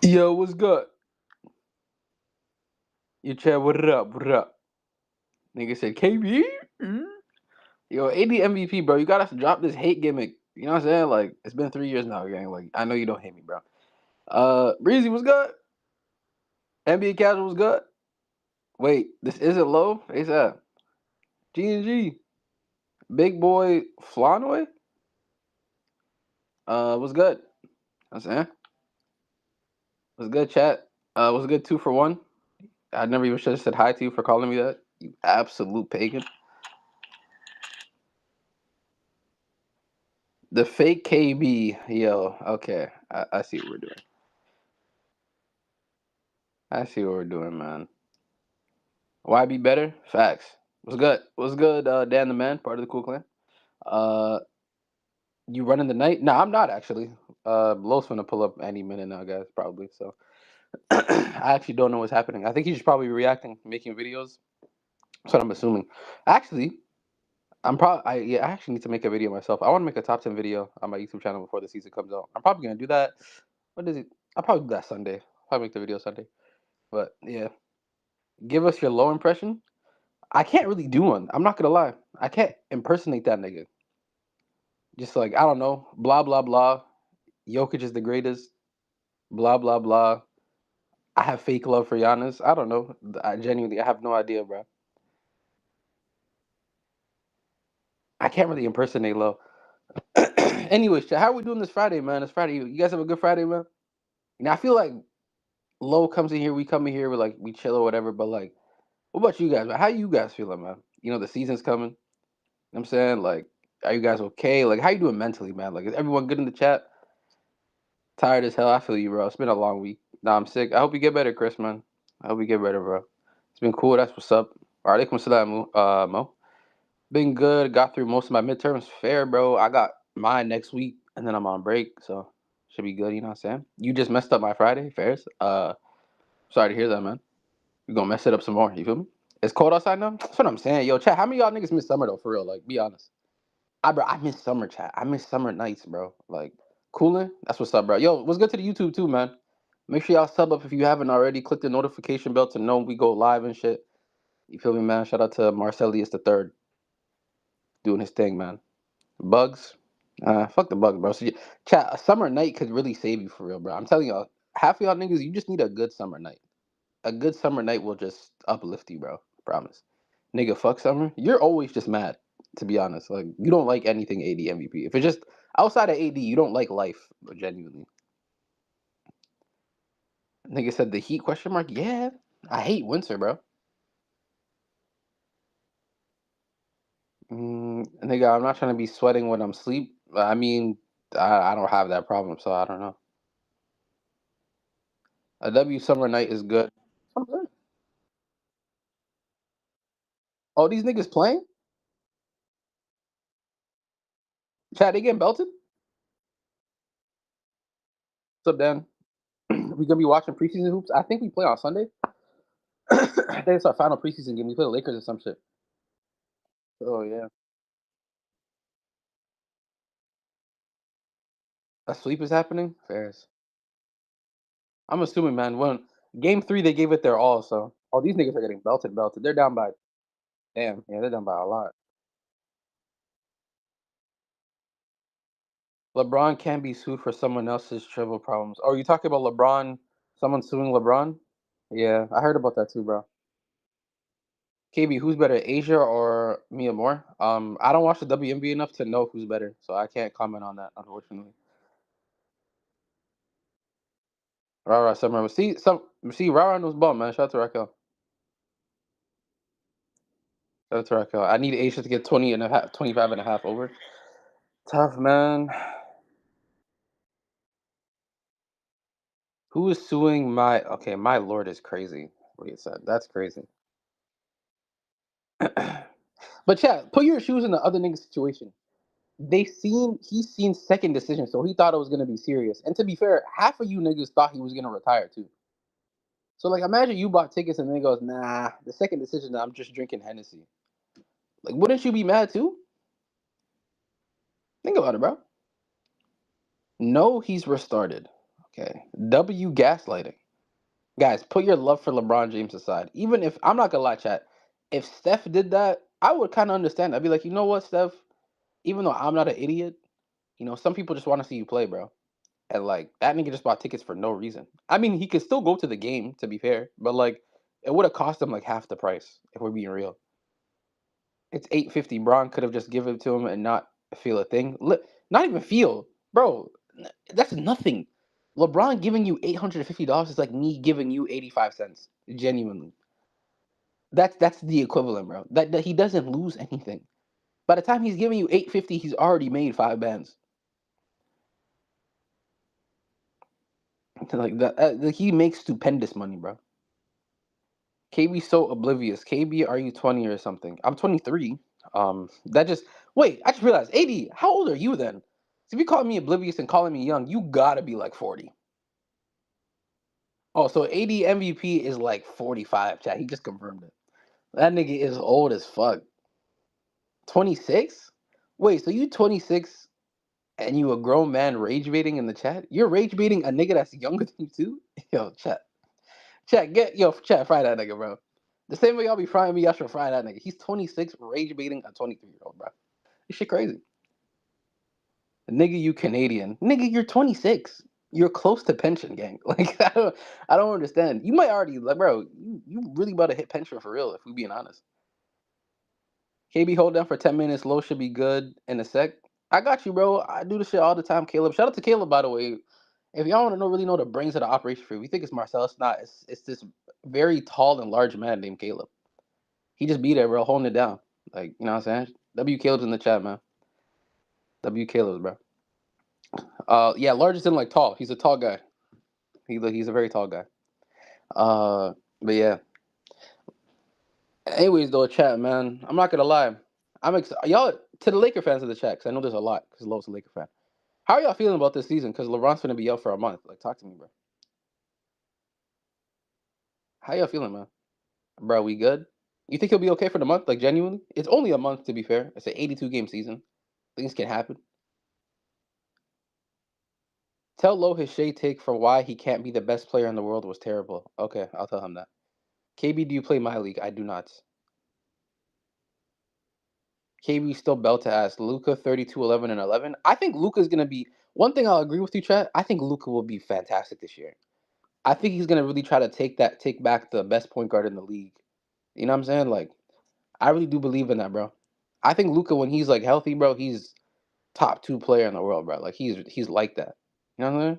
Yo, what's good? Your chat, what up? What up? Nigga said KB. Mm. Yo, AD MVP, bro. You gotta drop this hate gimmick. You know what I'm saying? Like, it's been 3 years now, gang. Like, I know you don't hate me, bro. Breezy was good. NBA Casual was good. Wait, this isn't low. ASAP. G&G. Big boy Flanoy. Was good. I'm saying. Was good, chat. Was good 2 for 1. I never even should have said hi to you for calling me that. You absolute pagan. The fake KB. Yo, okay. I see what we're doing. I see what we're doing, man. Why be better? Facts. What's good? What's good, Dan the Man, part of the Cool Clan? Uh, you running the night? No, I'm not actually. Lowe's gonna pull up any minute now, guys, probably. So I actually don't know what's happening. I think he's probably reacting, making videos. That's what I'm assuming. Actually, I actually need to make a video myself. I want to make a top 10 video on my YouTube channel before the season comes out. I'm probably gonna do that. What is it? I'll probably do that Sunday. Probably make the video Sunday. But yeah, give us your low impression. I can't really do one. I'm not gonna lie. I can't impersonate that nigga. Just like I don't know, blah blah blah. Jokic is the greatest. Blah blah blah. I have fake love for Giannis. I don't know. I genuinely, I have no idea, bro. I can't really impersonate low. Anyways, how are we doing this Friday, man? It's Friday. You guys have a good Friday, man. I feel like low comes in here. We come in here. We chill or whatever. But like, what about you guys, man? How you guys feeling, man? The season's coming. You know what I'm saying, like, are you guys okay? Like, how you doing mentally, man? Like, is everyone good in the chat? Tired as hell. I feel you, bro. It's been a long week. Nah, I'm sick. I hope you get better, Chris, man. I hope you get better, bro. It's been cool. That's what's up. Alaikum salam, Mo. Been good. Got through most of my midterms. Fair, bro. I got mine next week, and then I'm on break, so should be good. You know what I'm saying? You just messed up my Friday, fairs. Sorry to hear that, man. You gonna mess it up some more. You feel me? It's cold outside now. That's what I'm saying. Yo, chat. How many of y'all niggas miss summer though? For real, like, be honest. I miss summer, chat. I miss summer nights, bro. Like, cooling. That's what's up, bro. Yo, what's good to the YouTube too, man. Make sure y'all sub up if you haven't already. Click the notification bell to know we go live and shit. You feel me, man? Shout out to Marcellius the third doing his thing, man. Bugs. Fuck the bugs, bro. So, chat, a summer night could really save you for real, bro. I'm telling y'all, half of y'all niggas, you just need a good summer night. A good summer night will just uplift you, bro. Promise. Nigga, fuck summer. You're always just mad, to be honest. Like, you don't like anything AD MVP. If it's just outside of AD, you don't like life, genuinely. Nigga said the heat question mark. Yeah, I hate winter, bro. Nigga, I'm not trying to be sweating when I'm asleep. I mean, I don't have that problem, so I don't know. A W summer night is good. I'm good. Oh, these niggas playing? Chad, they getting belted? What's up, Dan? We gonna be watching preseason hoops. I think we play on Sunday. I think it's our final preseason game. We play the Lakers or some shit. Oh yeah. A sweep is happening? Fairs. I'm assuming, man. When game 3, they gave it their all. So, oh, these niggas are getting belted, belted. They're down by, damn, yeah, they're down by a lot. LeBron can be sued for someone else's trivial problems. Oh, are you talking about LeBron? Someone suing LeBron? Yeah, I heard about that too, bro. KB, who's better, Asia or Mia Moore? I don't watch the WNBA enough to know who's better, so I can't comment on that, unfortunately. Rara Summer. See Rara knows ball, man. Shout out to Raquel. Shout out to Raquel. I need Asia to get 20 and a half, 25 and a half over. Tough, man. Who is suing my? Okay, my lord is crazy. What he said. That's crazy. But yeah, put your shoes in the other nigga's situation. He's seen second decision, so he thought it was gonna be serious. And to be fair, half of you niggas thought he was gonna retire too. So like, imagine you bought tickets and then he goes, nah, the second decision, I'm just drinking Hennessy. Like, wouldn't you be mad too? Think about it, bro. No, he's restarted. Okay. W gaslighting. Guys, put your love for LeBron James aside. Even if I'm not gonna lie, chat, if Steph did that, I would kind of understand. I'd be like, you know what, Steph? Even though I'm not an idiot, some people just want to see you play, bro. And like that nigga just bought tickets for no reason. I mean, he could still go to the game, to be fair, but like it would have cost him like half the price if we're being real. It's 850. Braun could have just given it to him and not feel a thing. Not even feel, bro. That's nothing. LeBron giving you $850 is like me giving you 85 cents. Genuinely, that's the equivalent, bro. That he doesn't lose anything. By the time he's giving you 850, he's already made 5 bands. Like that, like he makes stupendous money, bro. KB so oblivious. KB, are you 20 or something? I'm 23. That just wait. I just realized, AD, how old are you then? So if you call me oblivious and calling me young, you gotta be like 40. Oh, so AD MVP is like 45. Chat. He just confirmed it. That nigga is old as fuck. 26? Wait, so you 26 and you a grown man rage baiting in the chat? You're rage baiting a nigga that's younger than you too? Yo, chat. Chat, fry that nigga, bro. The same way y'all be frying me, y'all should fry that nigga. He's 26, rage baiting a 23-year-old, bro. This shit crazy. Nigga, you Canadian. Nigga, you're 26. You're close to pension, gang. Like I don't understand. You might already like, bro. You really about to hit pension for real, if we being honest. KB hold down for 10 minutes. Low should be good in a sec. I got you, bro. I do this shit all the time, Caleb. Shout out to Caleb, by the way. If y'all want to really know the brains of the operation for you, we think it's Marcel. It's not. It's this very tall and large man named Caleb. He just be there, bro, holding it down. Like, you know what I'm saying? W Caleb's in the chat, man. W Caleb's, bro. Yeah, large is in like tall. He's a tall guy. He's a very tall guy. But yeah. Anyways, though, chat, man. I'm not gonna lie. I'm excited. Y'all to the Laker fans of the chat, because I know there's a lot. Because Lowe's a Laker fan. How are y'all feeling about this season? Because LeBron's gonna be out for a month. Like, talk to me, bro. How y'all feeling, man? Bro, we good? You think he'll be okay for the month? Like, genuinely? It's only a month, to be fair. It's an 82 game season. Things can happen. Tell Lo his shade take for why he can't be the best player in the world was terrible. Okay, I'll tell him that. KB, do you play my league? I do not. KB still belt to ass. Luca 32, 11, and 11. I think Luca's gonna be one thing. I'll agree with you, Chat. I think Luca will be fantastic this year. I think he's gonna really try to take back the best point guard in the league. You know what I'm saying? Like, I really do believe in that, bro. I think Luca, when he's like healthy, bro, he's top two player in the world, bro. Like he's like that. You know what I'm saying?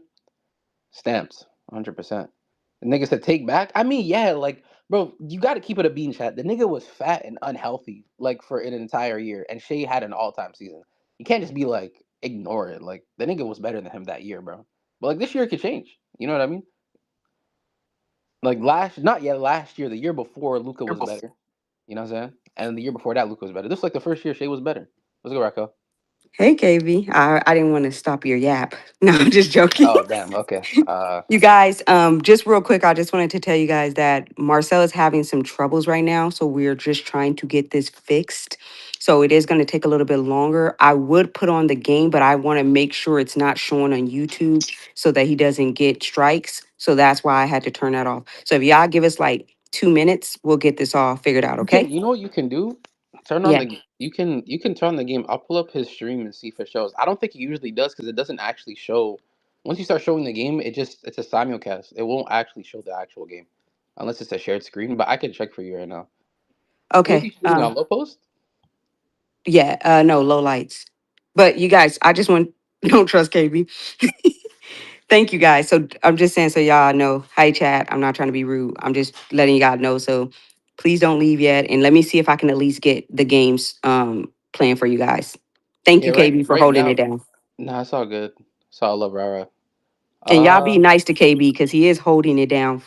Stamps, 100%. The nigga said take back. I mean, yeah, like, bro, you got to keep it a bean, chat. The nigga was fat and unhealthy, like for an entire year, and Shea had an all-time season. You can't just be like ignore it. Like the nigga was better than him that year, bro. But like this year it could change. You know what I mean? Like not yet last year, the year before, Luca was better. You know what I'm saying? And the year before that, Luca was better. This is like the first year Shea was better. Let's go, Rocco. Hey, KB. I didn't want to stop your yap. No, I'm just joking. Oh damn. Okay. You guys, just real quick, I just wanted to tell you guys that Marcel is having some troubles right now. So we're just trying to get this fixed. So it is going to take a little bit longer. I would put on the game, but I want to make sure it's not showing on YouTube so that he doesn't get strikes. So that's why I had to turn that off. So if y'all give us like 2 minutes, we'll get this all figured out. Okay? You know what you can do? Turn on Yeah. the you can turn the game. I'll pull up his stream and see if it shows. I don't think it usually does because it doesn't actually show. Once you start showing the game, it's a simulcast. It won't actually show the actual game unless it's a shared screen. But I can check for you right now. What is he Okay. shooting on low post? Yeah. No, low lights. But you guys, I just want don't trust KB. Thank you guys. So I'm just saying so y'all know. Hi chat. I'm not trying to be rude. I'm just letting y'all know. So please don't leave yet. And let me see if I can at least get the games playing for you guys. Thank Yeah, you, KB, for right holding it now. down. Nah, it's all good. It's all love, Rara. And y'all be Uh, nice to KB because he is holding it down.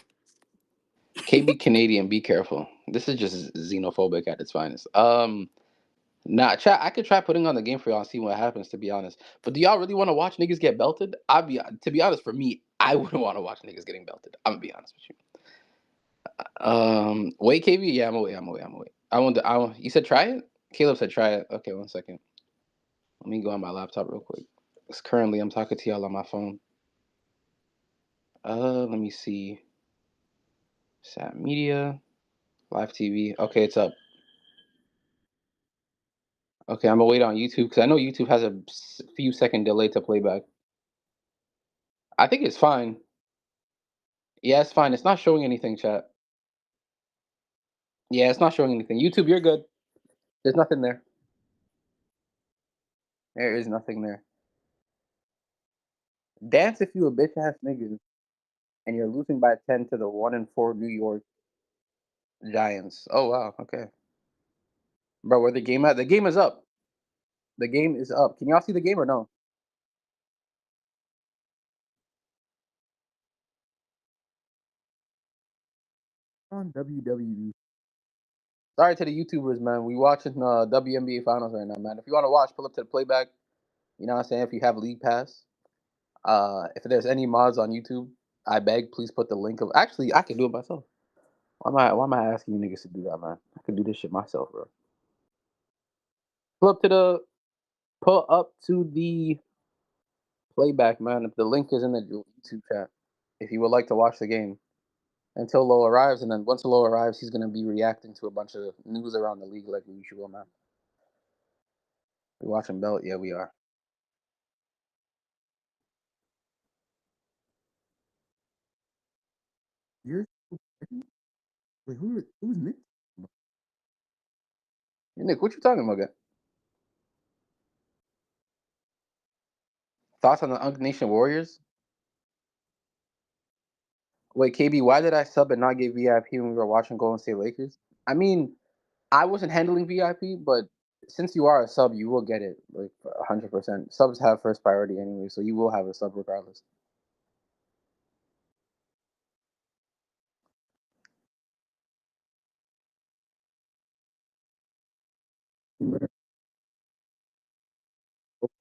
KB Canadian, be careful. This is just xenophobic at its finest. Nah, chat. I could try putting on the game for y'all and see what happens. To be honest, but do y'all really want to watch niggas get belted? To be honest, for me, I wouldn't want to watch niggas getting belted. I'm gonna be honest with you. Wait, KB. Yeah, I'm away. I'm away. I'm away. I want. You said try it. Caleb said try it. Okay, 1 second. Let me go on my laptop real quick. Because currently I'm talking to y'all on my phone. Let me see. Sat Media, Live TV. Okay, it's up. Okay, I'm gonna wait on YouTube because I know YouTube has a few second delay to playback. I think it's fine. Yeah, it's fine. It's not showing anything, chat. Yeah, it's not showing anything. YouTube, you're good. There's nothing there. There is nothing there. Dance if you a bitch ass nigga and you're losing by 10 to the 1-4 New York Giants. Oh wow, okay. Bro, where the game at? The game is up. The game is up. Can y'all see the game or no? On WWE. Sorry to the YouTubers, man. We watching WNBA finals right now, man. If you want to watch, pull up to the playback. You know what I'm saying? If you have League Pass. If there's any mods on YouTube, I beg, please put the link of. Actually, I can do it myself. Why am I asking you niggas to do that, man? I can do this shit myself, bro. Pull up to the pull up to the playback, man. If the link is in the YouTube chat, if you would like to watch the game until Low arrives, and then once Low arrives, he's gonna be reacting to a bunch of news around the league like we usual, man. We watching Belt? Yeah, we are. You're wait, who's Nick? Nick, what you talking about, guy? Thoughts on the Unk Nation Warriors? Wait, KB, why did I sub and not get VIP when we were watching Golden State Lakers? I mean, I wasn't handling VIP, but since you are a sub, you will get it like 100%. Subs have first priority anyway, so you will have a sub regardless.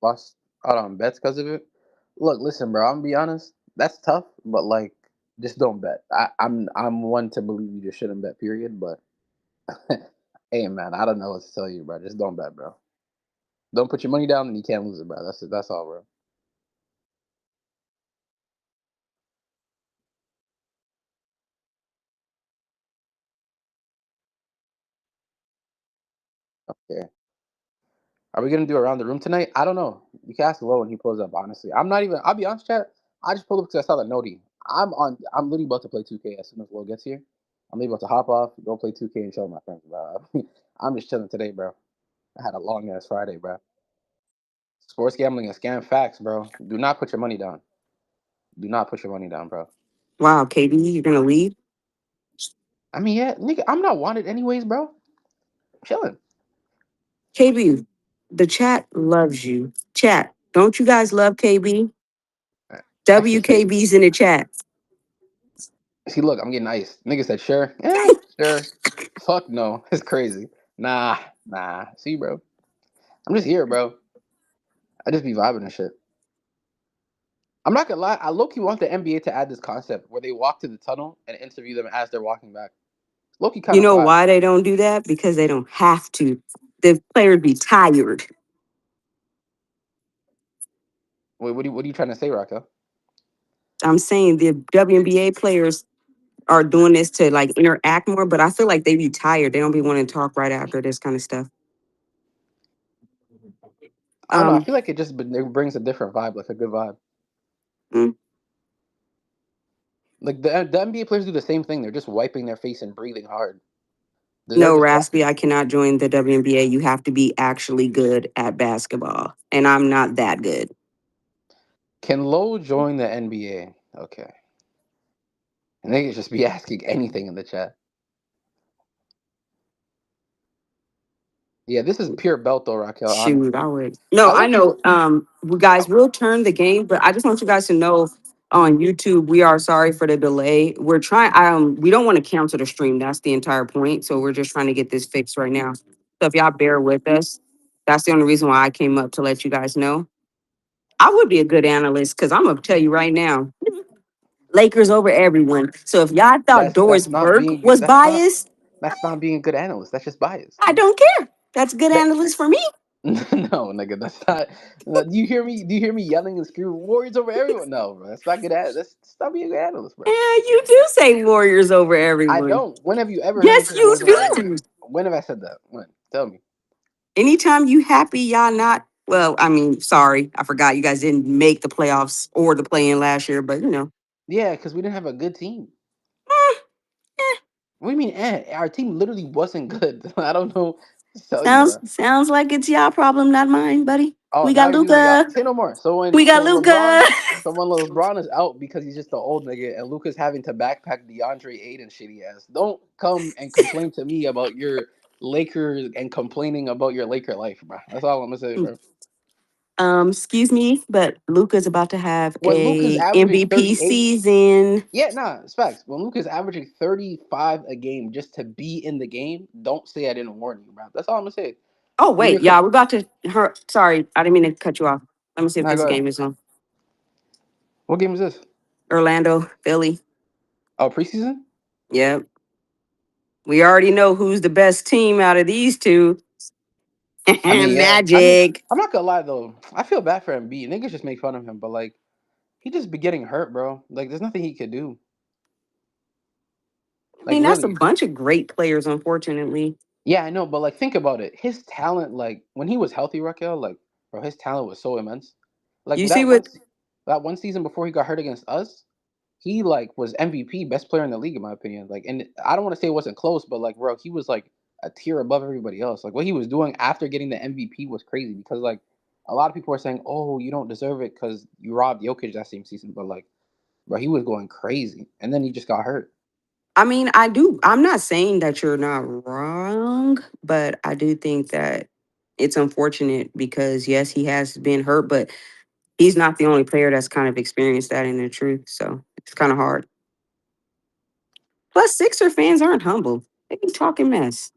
Lost out on bets because of it. Look, listen, bro. I'm gonna be honest. That's tough, but like, just don't bet. I'm one to believe you just shouldn't bet. Period. But hey, man, I don't know what to tell you, bro. Just don't bet, bro. Don't put your money down, and you can't lose it, bro. That's it. That's all, bro. Okay. Are we gonna do around the room tonight? I don't know. You can ask Low when he pulls up. Honestly, I'm not even. I'll be honest, chat. I just pulled up because I saw the noti. I'm on. I'm literally about to play 2K as soon as Low gets here. I'm able to hop off, go play 2K, and show my friends, bro. I'm just chilling today, bro. I had a long ass Friday, bro. Sports gambling is scam facts, bro. Do not put your money down. Do not put your money down, bro. Wow, KB, you're gonna leave? I mean, yeah, nigga, I'm not wanted anyways, bro. Chilling. KB, the chat loves you. Chat, don't you guys love KB? WKB's in the chat. See, look, I'm getting iced. Nigga said, sure. Sure. Fuck no. It's crazy. Nah. See, bro. I'm just here, bro. I just be vibing and shit. I'm not gonna lie. I low key want the NBA to add this concept where they walk to the tunnel and interview them as they're walking back. Low key kind You of know fire. why they don't do that? Because they don't have to. The players be tired. Wait, what are you trying to say, Raquel? I'm saying the WNBA players are doing this to like interact more, but I feel like they be tired. They don't be wanting to talk right after this kind of stuff. I don't know. I Um, feel like it brings a different vibe, like a good vibe. mm, Like the NBA players do the same thing. They're just wiping their face and breathing hard. They're no, just walking. Raspy, I cannot join the WNBA. You have to be actually good at basketball, and I'm not that good. Can Low join the NBA? Okay. And they could just be asking anything in the chat. Yeah, this is pure belt though, Raquel. Shoot, Honestly, I would. No, I I low key. know. We guys will turn the game, but I just want you guys to know on YouTube, we are sorry for the delay. We're trying. We don't want to cancel the stream. That's the entire point. So we're just trying to get this fixed right now. So if y'all bear with us, that's the only reason why I came up to let you guys know. I would be a good analyst because I'm gonna tell you right now, Lakers over everyone. So if y'all thought Doris That's not Burke being. was biased, That's not being a good analyst. That's just bias. I don't care. That's good That analyst for me. No, nigga, that's not. No, do you hear me? Do you hear me yelling and screaming Warriors over everyone? No, bro, that's not good. That's stop being a good analyst, bro. Yeah, you do say Warriors over I everyone. don't. When have you ever heard me Yes, say you Warriors over everyone? do. When have I said that? When? Tell me. Anytime you happy, y'all not. Well, I mean, sorry, I forgot you guys didn't make the playoffs or the play in last year, but you know. Yeah, because we didn't have a good team. eh, eh, What do you mean? Our team literally wasn't good. I don't know. What to tell you, bro. sounds like it's y'all problem, not mine, buddy. Oh, We now got you do. Y'all Luca. say no more. So We got Luca. When LeBron is out because he's just the old nigga, and Luca's having to backpack DeAndre Ayton shitty ass. Don't come and complain to me about your Lakers and complaining about your Laker life, bro. That's all I'm gonna say, bro. Excuse me, but Luca's about to have When Luca's a averaging MVP 38, season. yeah, nah, it's facts. When Luca's averaging 35 a game just to be in the game, don't say I didn't warn you, bro. That's all I'm gonna say. Oh When wait, you're yeah, we're about to. Her, sorry, I didn't mean to cut you off. Let me see if nah, this go ahead. game is on. What game is this? Orlando, Philly. Oh, preseason. Yep, we already know who's the best team out of these two. I mean, yeah. I mean, Magic. I'm not gonna lie though. I feel bad for Embiid. Niggas just make fun of him, but like, he just be getting hurt, bro. Like, there's nothing he could do. I Like, mean, that's a really. bunch of great players, unfortunately. Yeah, I know, but like, think about it. His talent, like, when he was healthy, Raquel, like, bro, his talent was so immense. Like You see what? that one season before he got hurt against us, he like was MVP, best player in the league in my opinion. Like, and I don't want to say it wasn't close, but like, bro, he was like a tier above everybody else. Like, what he was doing after getting the MVP was crazy because like a lot of people are saying, "Oh, you don't deserve it because you robbed Jokic that same season," but like, bro, he was going crazy, and then he just got hurt. I mean, I do. I'm not saying that you're not wrong, but I do think that it's unfortunate because yes, he has been hurt, but he's not the only player that's kind of experienced that in the truth. So it's kind of hard. Plus, Sixer fans aren't humble. They be talking mess.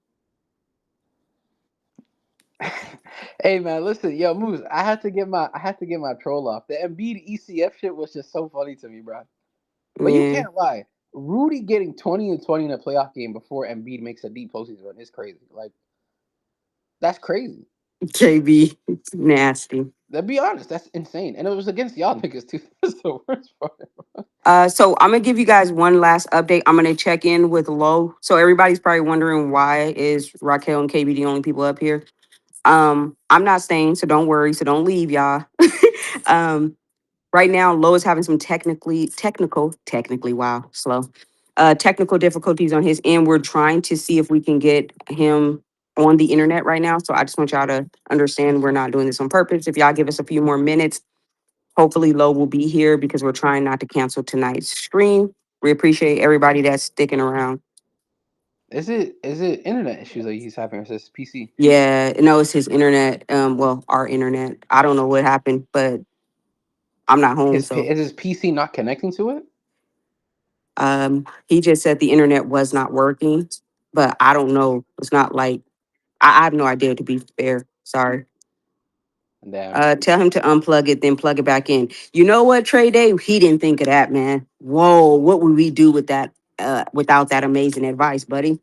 Hey man, listen, yo, Moose, I had to get my troll off. The Embiid ECF shit was just so funny to me, bro. But you Yeah, can't lie. Rudy getting 20 and 20 in a playoff game before Embiid makes a deep postseason run is crazy. Like, that's crazy. KB, it's nasty. To be honest, that's insane. And it was against y'all niggas too. That's the worst part. So I'm gonna give you guys one last update. I'm gonna check in with Low. So everybody's probably wondering why is Raquel and KB the only people up here. I'm not staying, so don't worry. So don't leave, y'all. um, right now, Lo is having some technically, wow, slow, technical difficulties on his end. We're trying to see if we can get him on the internet right now. So I just want y'all to understand we're not doing this on purpose. If y'all give us a few more minutes, hopefully Lo will be here because we're trying not to cancel tonight's stream. We appreciate everybody that's sticking around. Is it internet issues that he's having or is this PC? Yeah, no, it's his internet. Well, our internet. I don't know what happened, but I'm not home, so Is his PC not connecting to it? he just said the internet was not working, but I don't know. It's not like I have no idea to be fair. Sorry. Damn. Tell him to unplug it, then plug it back in. You know what, Trey Day? He didn't think of that, man. Whoa, what would we do with that without that amazing advice, buddy?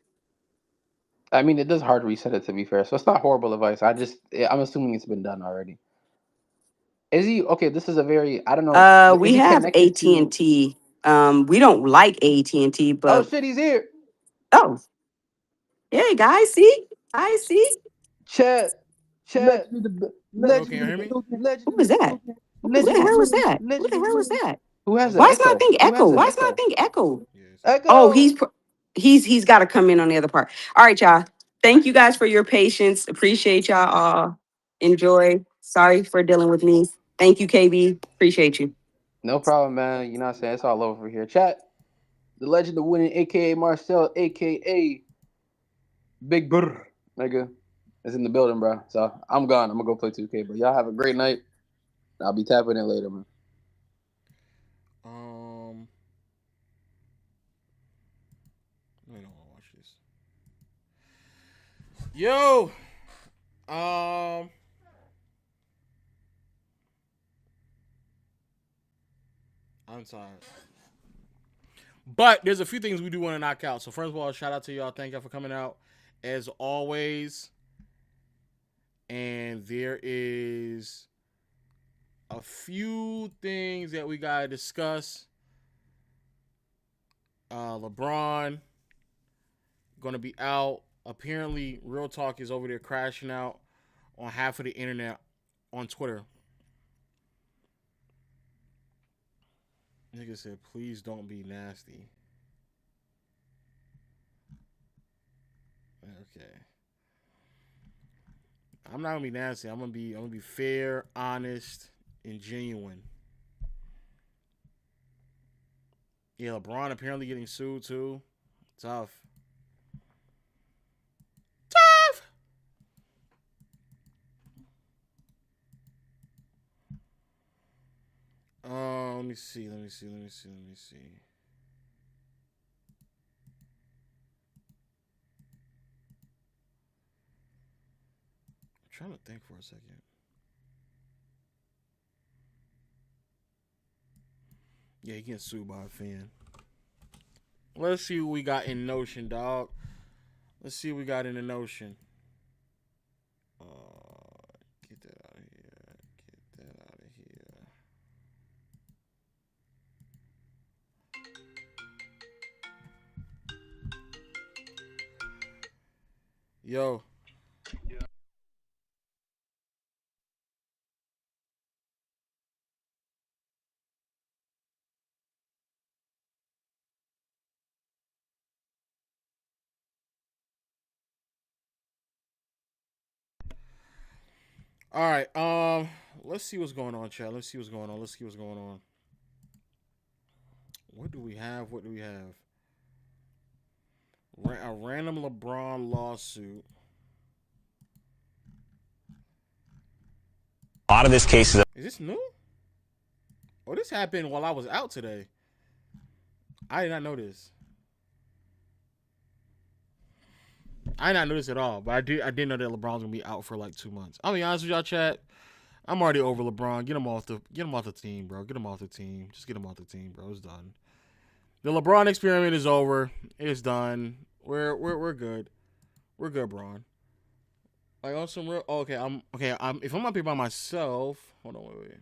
I mean, it does hard reset it to be fair, so it's not horrible advice. I'm assuming it's been done already. Is he okay? This is a very I don't know. Is We he have connected to? AT&T. We don't like AT&T, Oh but shit, he's here. oh, hey guys, see? I see. Chat, chat, Bro, can you hear me? Who legend in was the that? building, Who the legend in the hell was building, that? Who legend the in the hell was building. that? Who has an Why is my echo? thing Who has echo? an Why is my echo? thing echo? Yeah, it's echoing. Oh, Echo. he's got to come in on the other part. All right, y'all. Thank you guys for your patience. Appreciate y'all all. Enjoy. Sorry for dealing with me. Thank you, KB. Appreciate you. No problem, man. You know what I'm saying? It's all over here. Chat. The legend of winning, aka Marcel, aka Big Brr, nigga, is in the building, bro. So I'm gone. I'm gonna go play 2K. But y'all have a great night. I'll be tapping in later, man. Um, I don't want to watch this. Yo, um, I'm tired. But there's a few things we do want to knock out. So first of all, shout out to y'all. Thank y'all for coming out. As always, And there is a few things that we gotta discuss. LeBron gonna be out. Apparently, Real Talk is over there crashing out on half of the internet on Twitter. Nigga said, please don't be nasty. Okay. I'm not gonna be nasty. I'm gonna be fair, honest, and genuine. Yeah, LeBron apparently getting sued too. Tough. Let me see. I'm trying to think for a second. Yeah, he getting sued by a fan. Let's see what we got in Notion, dog. Let's see what we got in the Notion. Get that out of here. Yo. All right. Let's see what's going on, chat. Let's see what's going on. What do we have? A random LeBron lawsuit. A lot of this case is this new? Oh, this happened while I was out today. I did not know this. I did not know this at all, but I did know that LeBron's gonna be out for like 2 months. I'll be honest with y'all, chat. I'm already over LeBron. Get him off the team, bro. Get him off the team. Just get him off the team, bro. It's done. The LeBron experiment is over. It's done. We're good. We're good, Bron. Like on some real. Oh, okay, if I'm up here by myself, hold on, wait.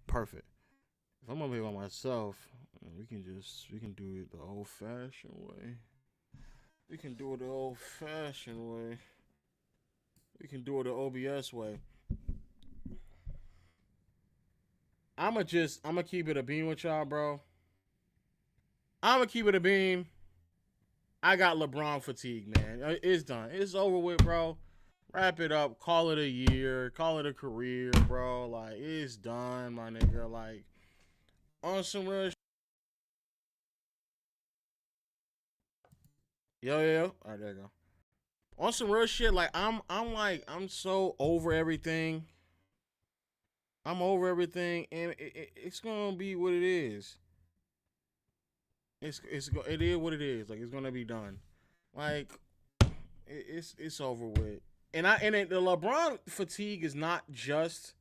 Perfect. If I'm up here by myself, we can do it the old-fashioned way. We can do it the OBS way. I'ma keep it a beam with y'all, bro. I'ma keep it a beam. I got LeBron fatigue, man. It's done. It's over with, bro. Wrap it up. Call it a year. Call it a career, bro. Like, it's done, my nigga. Like, on some real shit. Yo. All right, there you go. On some real shit, like, I'm so over everything. I'm over everything, and it's gonna be what it is. It is what it is. Like, it's gonna be done. Like, it's over with. And the LeBron fatigue is not just.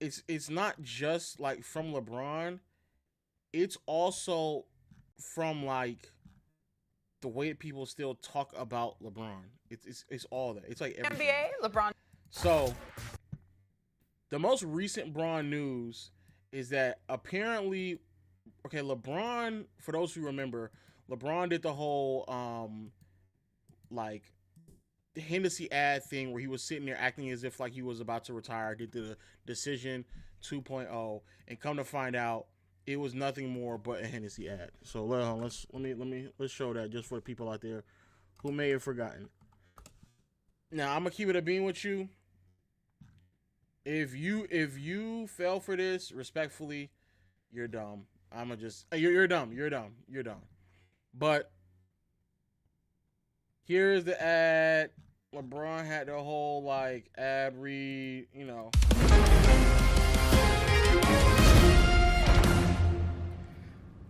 It's not just like from LeBron. It's also from like the way people still talk about LeBron. It's all that. It's like everything. NBA, LeBron. So the most recent Bron news is that apparently, okay, LeBron, for those who remember, LeBron did the whole like Hennessy ad thing where he was sitting there acting as if like he was about to retire, did the Decision 2.0, and come to find out it was nothing more but a Hennessy ad. So let's show that just for the people out there who may have forgotten. Now I'm gonna keep it a beam with you. If you fell for this, respectfully, you're dumb. I'ma just you're dumb. But here's the ad. LeBron had the whole like ad read, you know.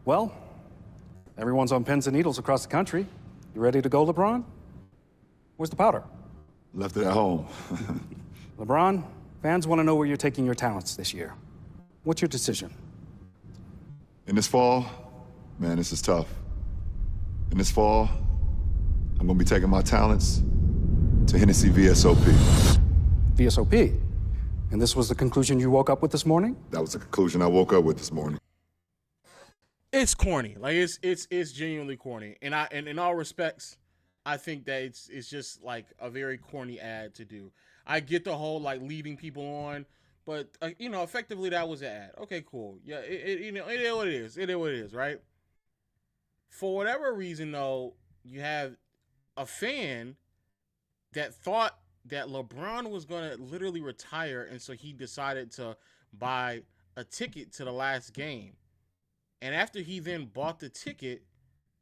Well, everyone's on pins and needles across the country. You ready to go, LeBron? Where's the powder? Left it at home. LeBron, fans want to know where you're taking your talents this year. What's your decision? In this fall, man, this is tough. In this fall, I'm gonna be taking my talents to Hennessy VSOP. VSOP? And this was the conclusion you woke up with this morning? That was the conclusion I woke up with this morning. It's corny. Like it's genuinely corny. And in all respects, I think that it's just like a very corny ad to do. I get the whole like leading people on, but effectively that was an ad. Okay, cool. Yeah, it is what it is. It is what it is, right? For whatever reason though, you have a fan that thought that LeBron was going to literally retire, and so he decided to buy a ticket to the last game. And after he then bought the ticket,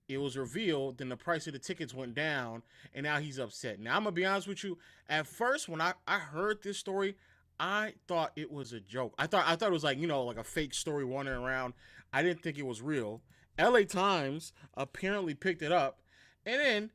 it was revealed, then the price of the tickets went down, and now he's upset. Now, I'm going to be honest with you. At first, when I heard this story, I thought it was a joke. I thought it was like, like a fake story wandering around. I didn't think it was real. LA Times apparently picked it up, and then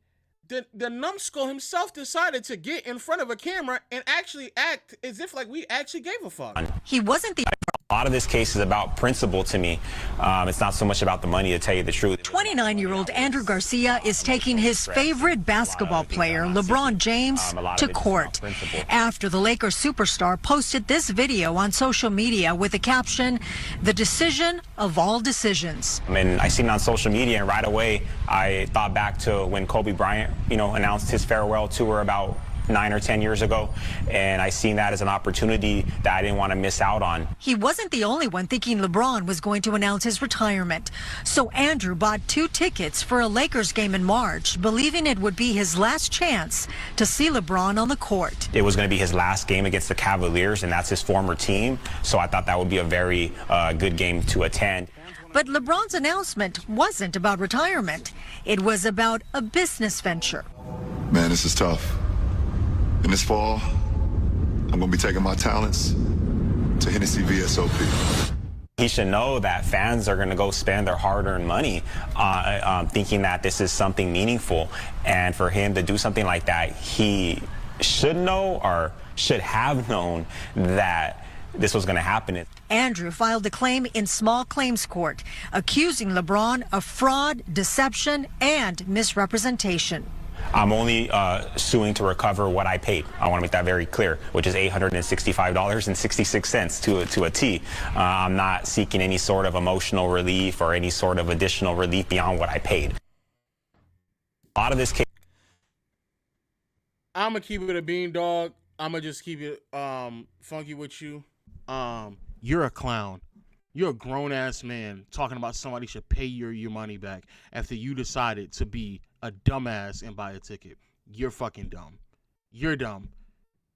the numbskull himself decided to get in front of a camera and actually act as if like we actually gave a fuck. He wasn't the... A lot of this case is about principle to me. It's not so much about the money, to tell you the truth. 29-year-old Andrew Garcia is taking his favorite basketball player, LeBron James, to court after the Lakers superstar posted this video on social media with the caption, "The decision of all decisions." And I seen it on social media, and right away I thought back to when Kobe Bryant, announced his farewell tour about 9 or 10 years ago, and I seen that as an opportunity that I didn't want to miss out on. He wasn't the only one thinking LeBron was going to announce his retirement. So Andrew bought 2 tickets for a Lakers game in March, believing it would be his last chance to see LeBron on the court. It was going to be his last game against the Cavaliers, and that's his former team, so I thought that would be a very good game to attend. But LeBron's announcement wasn't about retirement. It was about a business venture. Man, this is tough. In this fall, I'm gonna be taking my talents to Hennessy VSOP. He should know that fans are going to go spend their hard-earned money thinking that this is something meaningful. And for him to do something like that, he should know or should have known that this was going to happen. Andrew filed a claim in small claims court, accusing LeBron of fraud, deception, and misrepresentation. I'm only suing to recover what I paid. I want to make that very clear, which is $865.66 to a T. I'm not seeking any sort of emotional relief or any sort of additional relief beyond what I paid. A lot of this case. I'm going to keep it a bean, dog. I'm going to just keep it funky with you. You're a clown. You're a grown-ass man talking about somebody should pay your money back after you decided to be a dumbass and buy a ticket. You're fucking dumb. You're dumb.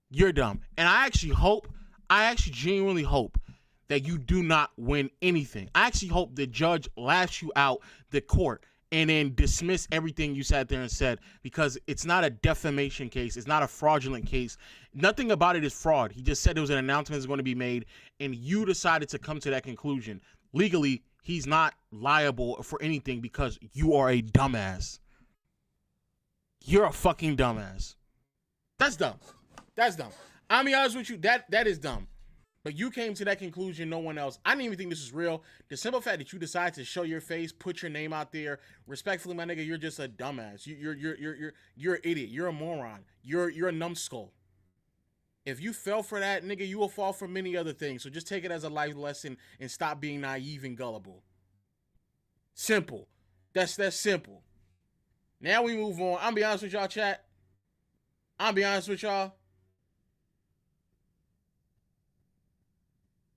You're dumb. And I actually genuinely hope that you do not win anything. I actually hope the judge laughs you out the court and then dismiss everything you sat there and said, because it's not a defamation case. It's not a fraudulent case. Nothing about it is fraud. He just said there was an announcement that's going to be made, and you decided to come to that conclusion. Legally, he's not liable for anything because you are a dumbass. You're a fucking dumbass. That's dumb. That's dumb. I'll be honest with you, that is dumb. But you came to that conclusion, no one else. I didn't even think this was real. The simple fact that you decided to show your face, put your name out there, respectfully, my nigga, you're just a dumbass. You're an idiot. You're a moron. You're a numbskull. If you fell for that, nigga, you will fall for many other things. So just take it as a life lesson and stop being naive and gullible. Simple. That's simple. Now we move on. I'm be honest with y'all, chat. I'm be honest with y'all.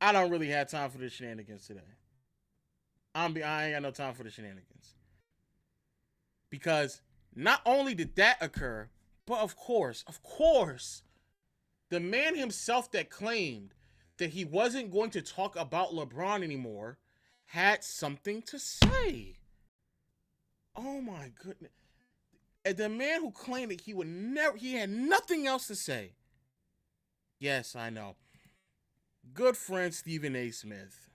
I don't really have time for the shenanigans today. I ain't got no time for the shenanigans. Because not only did that occur, but of course, the man himself that claimed that he wasn't going to talk about LeBron anymore had something to say. Oh my goodness. And the man who claimed that he had nothing else to say. Yes, I know. Good friend Stephen A. Smith.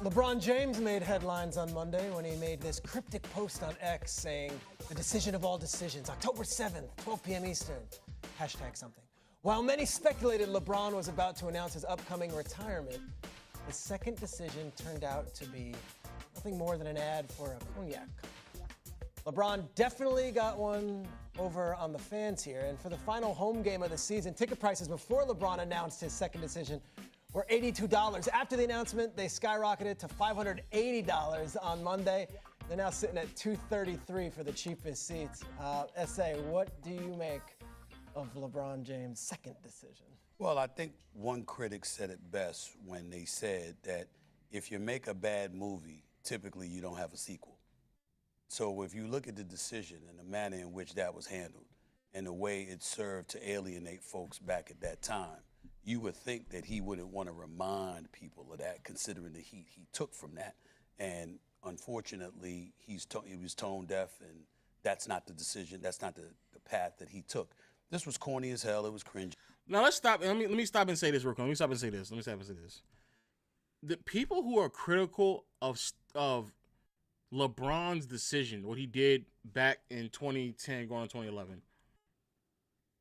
LeBron James made headlines on Monday when he made this cryptic post on X saying, "The decision of all decisions, October 7th, 12 p.m. Eastern." something. While many speculated LeBron was about to announce his upcoming retirement, his second decision turned out to be nothing more than an ad for a cognac. LeBron definitely got one over on the fans here, and for the final home game of the season, ticket prices before LeBron announced his second decision were $82. After the announcement, they skyrocketed to $580 on Monday. They're now sitting at $233 for the cheapest seats. S.A., what do you make of LeBron James' second decision? Well, I think one critic said it best when they said that if you make a bad movie, typically you don't have a sequel. So if you look at the decision and the manner in which that was handled and the way it served to alienate folks back at that time, you would think that he wouldn't want to remind people of that, considering the heat he took from that. And unfortunately, he was tone deaf, and that's not the decision. That's not the path that he took. This was corny as hell. It was cringe. Now let's stop. Let me stop and say this real quick. Let me stop and say this. The people who are critical of LeBron's decision, what he did back in 2010 going on 2011,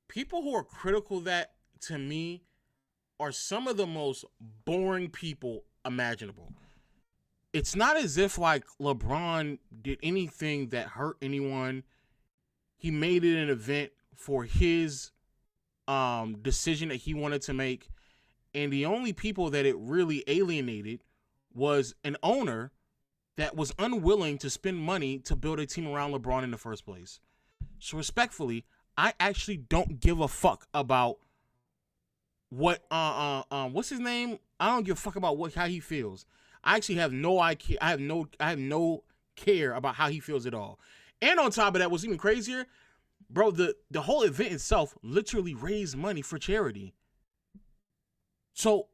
people who are critical of that, to me, are some of the most boring people imaginable. It's not as if like LeBron did anything that hurt anyone. He made it an event for his decision that he wanted to make, and the only people that it really alienated was an owner that was unwilling to spend money to build a team around LeBron in the first place. So respectfully, I actually don't give a fuck about what what's his name? I don't give a fuck about how he feels. I actually have no idea. I have no care about how he feels at all. And on top of that, what's even crazier, bro, the whole event itself literally raised money for charity. So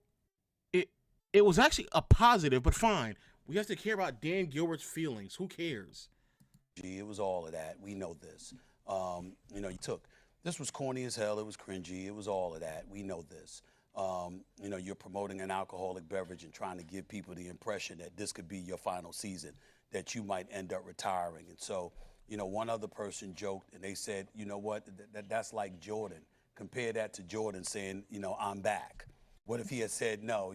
it was actually a positive, but fine. We have to care about Dan Gilbert's feelings. Who cares? It was all of that. We know this. This was corny as hell. It was cringy. It was all of that. We know this. You're promoting an alcoholic beverage and trying to give people the impression that this could be your final season, that you might end up retiring. And so, one other person joked and they said, you know what, that's like Jordan. Compare that to Jordan saying, I'm back. What if he had said, no,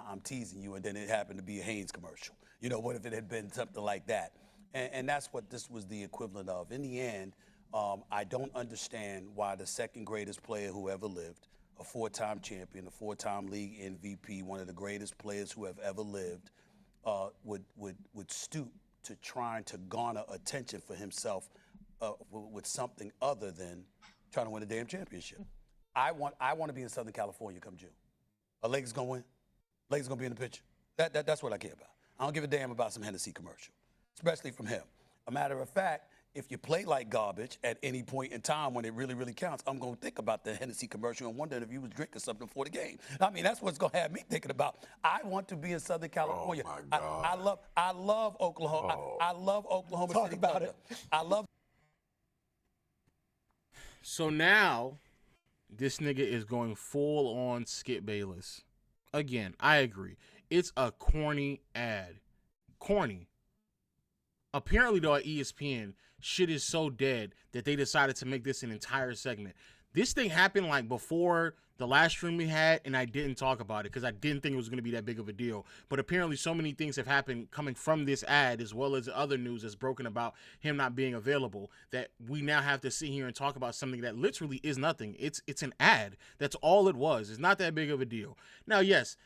I'm teasing you, and then it happened to be a Hanes commercial? What if it had been something like that? And that's what this was the equivalent of. In the end, I don't understand why the second greatest player who ever lived, a four-time champion, a four-time league MVP, one of the greatest players who have ever lived, would stoop to trying to garner attention for himself with something other than trying to win a damn championship. I want to be in Southern California come June. Are Lakers gonna win? Lakers gonna be in the picture. That's what I care about. I don't give a damn about some Hennessy commercial, especially from him. A matter of fact, if you play like garbage at any point in time when it really, really counts, I'm going to think about the Hennessy commercial and wonder if you was drinking something before the game. I mean, that's what's going to have me thinking about. I want to be in Southern California. Oh, my God. I love Oklahoma. Oh. I love Oklahoma Talk City about Thunder. it. I love. So now, this nigga is going full on Skip Bayless. Again, I agree. It's a corny ad. Corny. Apparently, though, at ESPN, shit is so dead that they decided to make this an entire segment. This thing happened like before the last stream we had, and I didn't talk about it because I didn't think it was going to be that big of a deal. But apparently so many things have happened coming from this ad, as well as other news that's broken about him not being available, that we now have to sit here and talk about something that literally is nothing. It's an ad. That's all it was. It's not that big of a deal. Now, yes,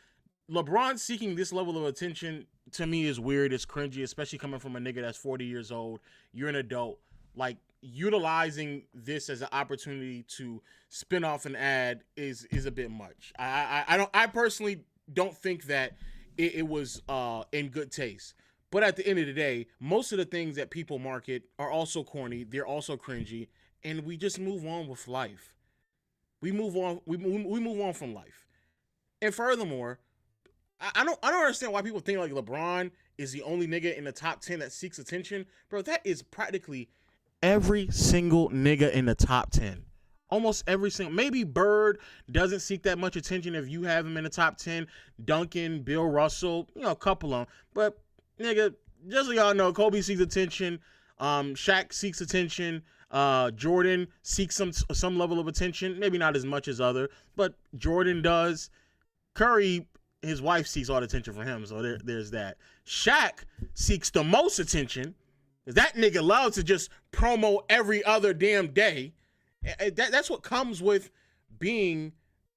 LeBron seeking this level of attention to me is weird. It's cringy, especially coming from a nigga that's 40 years old. You're an adult. Like, utilizing this as an opportunity to spin off an ad is a bit much. I personally don't think that it was in good taste. But at the end of the day, most of the things that people market are also corny. They're also cringy, and we just move on with life. We move on. We move on from life. And furthermore, I don't understand why people think like LeBron is the only nigga in the top 10 that seeks attention. Bro, that is practically every single nigga in the top 10. Almost every single. Maybe Bird doesn't seek that much attention if you have him in the top 10. Duncan, Bill Russell, a couple of them. But, nigga, just so y'all know, Kobe seeks attention. Shaq seeks attention. Jordan seeks some level of attention, maybe not as much as other, but Jordan does. Curry, his wife seeks all the attention from him, so there's that. Shaq seeks the most attention, because that nigga loves to just promo every other damn day. That's what comes with being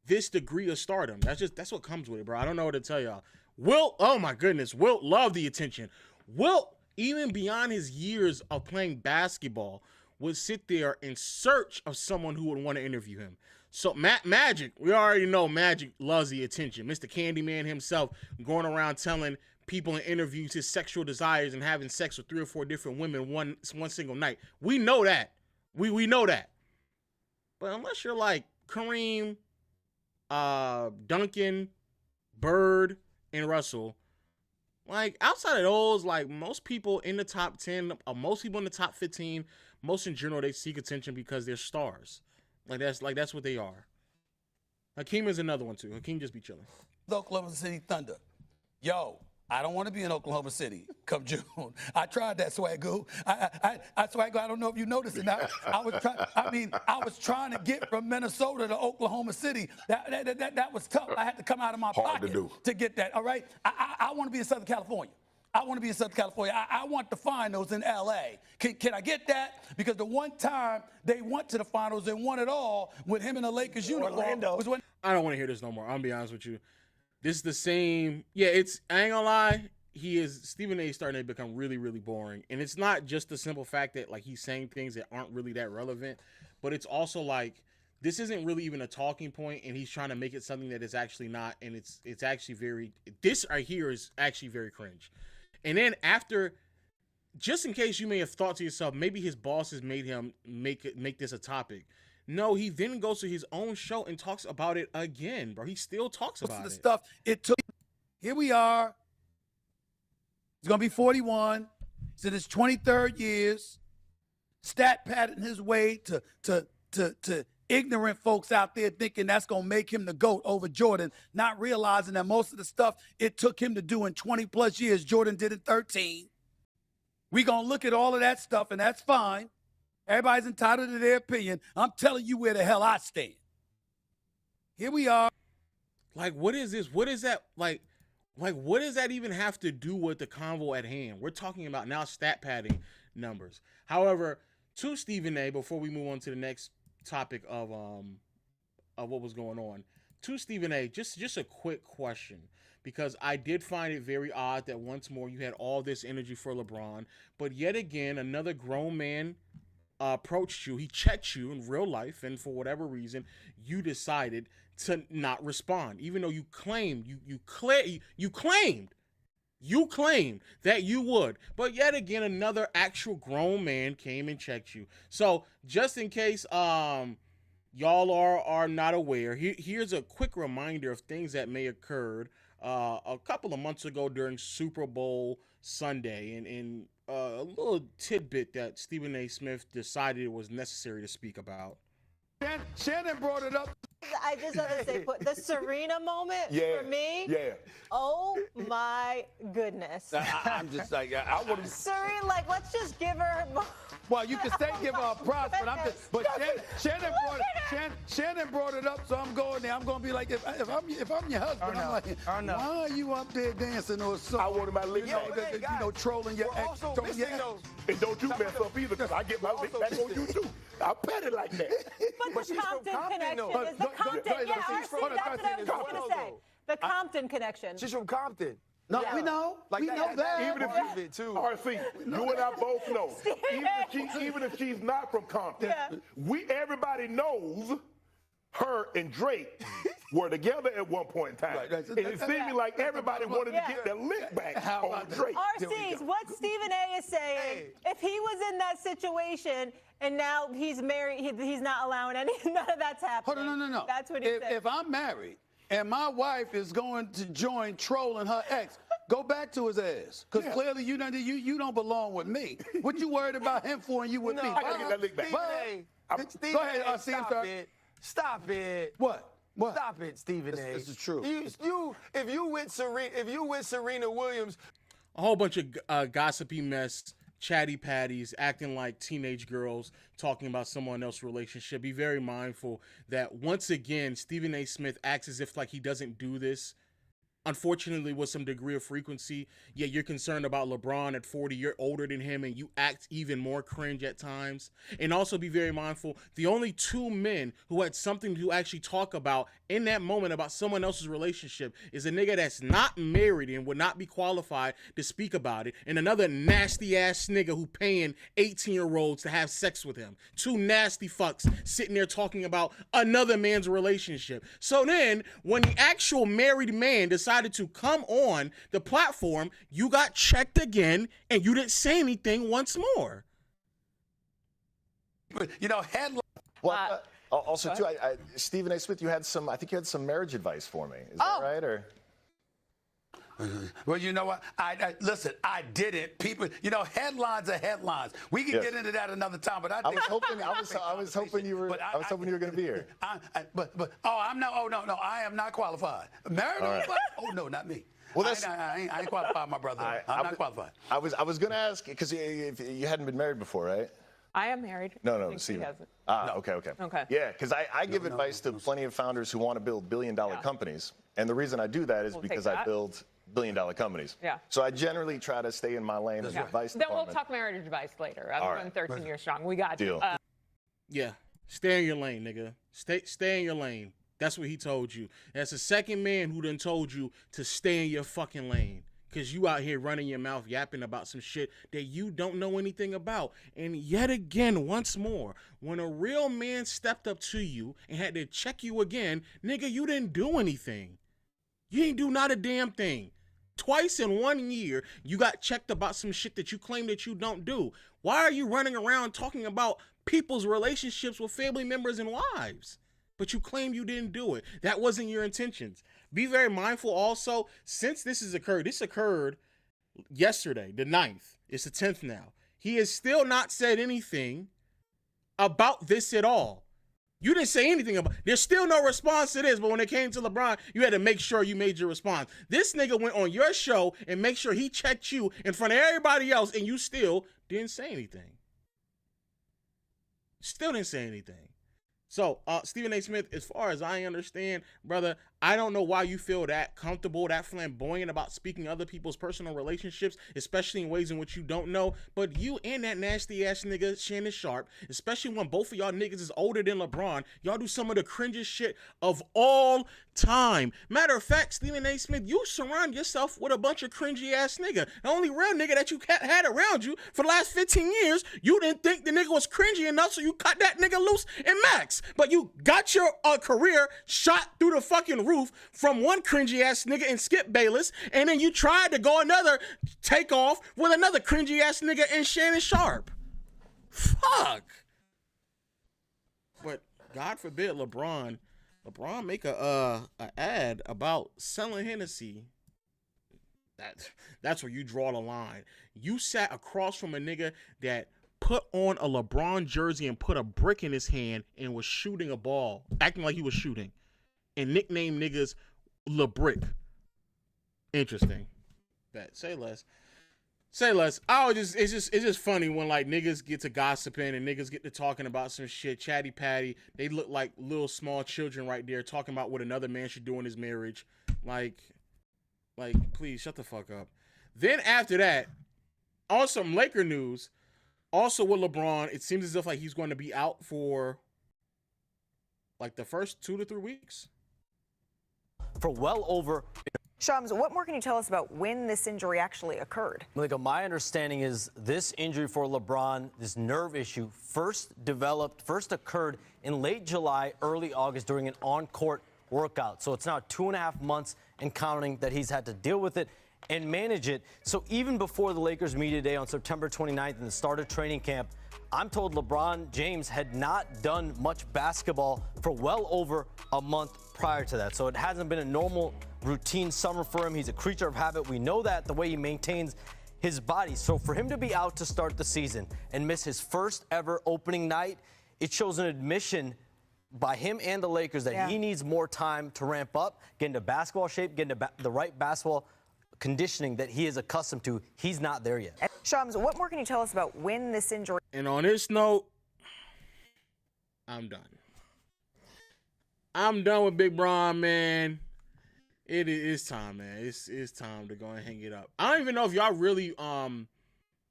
this degree of stardom. That's what comes with it, bro. I don't know what to tell y'all. Wilt, oh my goodness, Wilt loved the attention. Wilt, even beyond his years of playing basketball, would sit there in search of someone who would want to interview him. So Magic, we already know Magic loves the attention. Mr. Candyman himself going around telling people in interviews his sexual desires and having sex with 3 or 4 different women one single night. We know that. We know that. But unless you're like Kareem, Duncan, Bird, and Russell, like outside of those, like most people in the top 10, most people in the top 15, most in general, they seek attention because they're stars. That's what they are. Hakeem is another one too. Hakeem just be chilling. The Oklahoma City Thunder. Yo, I don't want to be in Oklahoma City come June. I tried that, Swagoo. I Swagoo, I don't know if you noticed it. I was trying to get from Minnesota to Oklahoma City. That was tough. I had to come out of my pocket to get that, all right? I want to be in Southern California. I want to be in Southern California. I want the finals in L.A. Can I get that? Because the one time they went to the finals and won it all with him in the Lakers uniform was when... I don't want to hear this no more. I'm going to be honest with you. This is the same. Yeah, I ain't gonna lie. Stephen A is starting to become really, really boring. And it's not just the simple fact that like he's saying things that aren't really that relevant, but it's also like this isn't really even a talking point, and he's trying to make it something that is actually not. And it's actually this right here is actually very cringe. And then after, just in case you may have thought to yourself, maybe his bosses made him make this a topic. No, he then goes to his own show and talks about it again, bro. He still talks about the it. Stuff it took. Here we are. He's gonna be 41. He's in his 23rd years. Stat padding his way to ignorant folks out there thinking that's gonna make him the GOAT over Jordan, not realizing that most of the stuff it took him to do in 20 plus years, Jordan did in 13. We gonna look at all of that stuff, and that's fine. Everybody's entitled to their opinion. I'm telling you where the hell I stand. Here we are. Like, what is this? What is that? Like, what does that even have to do with the convo at hand? We're talking about now stat padding numbers. However, to Stephen A, before we move on to the next topic of what was going on, to Stephen A, just a quick question, because I did find it very odd that once more you had all this energy for LeBron, but yet again another grown man approached you. He checked you in real life, and for whatever reason, you decided to not respond, even though you claimed you claimed that you would. But yet again, another actual grown man came and checked you. So just in case y'all are not aware, here's a quick reminder of things that may have occurred a couple of months ago during Super Bowl Sunday, and a little tidbit that Stephen A. Smith decided it was necessary to speak about. Shannon brought it up. I just want to say, the Serena moment for me. Yeah. Oh my goodness. I'm just like, I want to. Serena, like, let's just give her. Well, you can say give her a props, but Shannon brought it up, so I'm going there. I'm going to be like, if I'm your husband, I'm like, why are you up there dancing or something? I wanted my lick back. Trolling your ex. And don't you mess up either, because I get my lick back on you too. I bet it like that. But the Compton connection is the Compton. Yeah, RC, that's what I was going to say. The Compton connection. She's from Compton. No, we know. We know that. Even if RC, you and I both know. Even if she's not from Compton, everybody knows her and Drake were together at one point in time. Right. And it seemed like everybody wanted to get their lick back on Drake. RC's, what Stephen A is saying, if he was in that situation and now he's married, he's not allowing none of that's happening. Hold on, no. That's what he said. If I'm married and my wife is going to join trolling her ex, go back to his ass. Because clearly you don't belong with me. What you worried about him for and you with me? I gotta get that lick back. Go ahead, RC. Stop it. What? Stop it, Stephen A. This is true. If you with Serena Williams, a whole bunch of gossipy mess chatty patties, acting like teenage girls, talking about someone else's relationship. Be very mindful that once again, Stephen A. Smith acts as if like he doesn't do this. Unfortunately, with some degree of frequency, yet you're concerned about LeBron at 40, you're older than him, and you act even more cringe at times. And also be very mindful, the only two men who had something to actually talk about in that moment about someone else's relationship is a nigga that's not married and would not be qualified to speak about it, and another nasty-ass nigga who paying 18-year-olds to have sex with him. Two nasty fucks sitting there talking about another man's relationship. So then, when the actual married man decided to come on the platform, you got checked again and you didn't say anything once more. But, you know, headline. Well, also, too, Stephen A. Smith, I think you had some marriage advice for me. Is that right? Or? Well, you know what? Listen, I didn't. People, you know, headlines are headlines. We can get into that another time, but I was hoping you were going to be here. I'm not. Oh no, I am not qualified. Married? Right. Oh no, not me. Well, I ain't qualified, my brother. I'm not qualified. I was going to ask because you hadn't been married before, right? I am married. No, Stephen. Okay. Yeah, because I give advice to plenty of founders who want to build billion-dollar companies, and the reason I do that is because I build billion-dollar companies. Yeah. So I generally try to stay in my lane as advice Then we'll talk marriage advice later. I'm running 13 years strong. We got you. Yeah, stay in your lane, nigga. Stay in your lane. That's what he told you. That's the second man who done told you to stay in your fucking lane. Because you out here running your mouth yapping about some shit that you don't know anything about. And yet again, once more, when a real man stepped up to you and had to check you again, nigga, you didn't do anything. You ain't do not a damn thing. Twice in 1 year, you got checked about some shit that you claim that you don't do. Why are you running around talking about people's relationships with family members and wives? But you claim you didn't do it. That wasn't your intentions. Be very mindful also, since this occurred yesterday, the 9th. It's the 10th now. He has still not said anything about this at all. You didn't say anything about it. There's still no response to this, but when it came to LeBron, you had to make sure you made your response. This nigga went on your show and make sure he checked you in front of everybody else, and you still didn't say anything. Still didn't say anything. So, Stephen A. Smith, as far as I understand, brother, I don't know why you feel that comfortable, that flamboyant about speaking other people's personal relationships, especially in ways in which you don't know. But you and that nasty-ass nigga, Shannon Sharp, especially when both of y'all niggas is older than LeBron, y'all do some of the cringiest shit of all time. Matter of fact, Stephen A. Smith, you surround yourself with a bunch of cringy-ass nigga. The only real nigga that you had around you for the last 15 years, you didn't think the nigga was cringy enough, so you cut that nigga loose in Max. But you got your career shot through the fucking roof from one cringy ass nigga in Skip Bayless, and then you tried to go another takeoff with another cringy ass nigga in Shannon Sharp. Fuck. But God forbid LeBron make a ad about selling Hennessy. That's where you draw the line. You sat across from a nigga that put on a LeBron jersey and put a brick in his hand and was shooting a ball, acting like he was shooting, and nicknamed niggas LeBrick. Interesting. That say less. It's just funny when like niggas get to gossiping and niggas get to talking about some shit, chatty patty. They look like little small children right there talking about what another man should do in his marriage. Like, please shut the fuck up. Then after that, on some Laker news. Also with LeBron, it seems as if like he's going to be out for like the first 2 to 3 weeks. For well over. Shams, what more can you tell us about when this injury actually occurred? Malika, my understanding is this injury for LeBron, this nerve issue, first occurred in late July, early August during an on-court workout. So it's now 2.5 months and counting that he's had to deal with it and manage it. So even before the Lakers media day on September 29th and the start of training camp, I'm told LeBron James had not done much basketball for well over a month prior to that. So it hasn't been a normal routine summer for him. He's a creature of habit. We know that, the way he maintains his body. So for him to be out to start the season and miss his first ever opening night, it shows an admission by him and the Lakers that he needs more time to ramp up, get into basketball shape, get into the right basketball conditioning that he is accustomed to, he's not there yet. Shams, what more can you tell us about when this injury? And on this note, I'm done. I'm done with Big Bron, man. It is time, man. It's time to go and hang it up. I don't even know if y'all really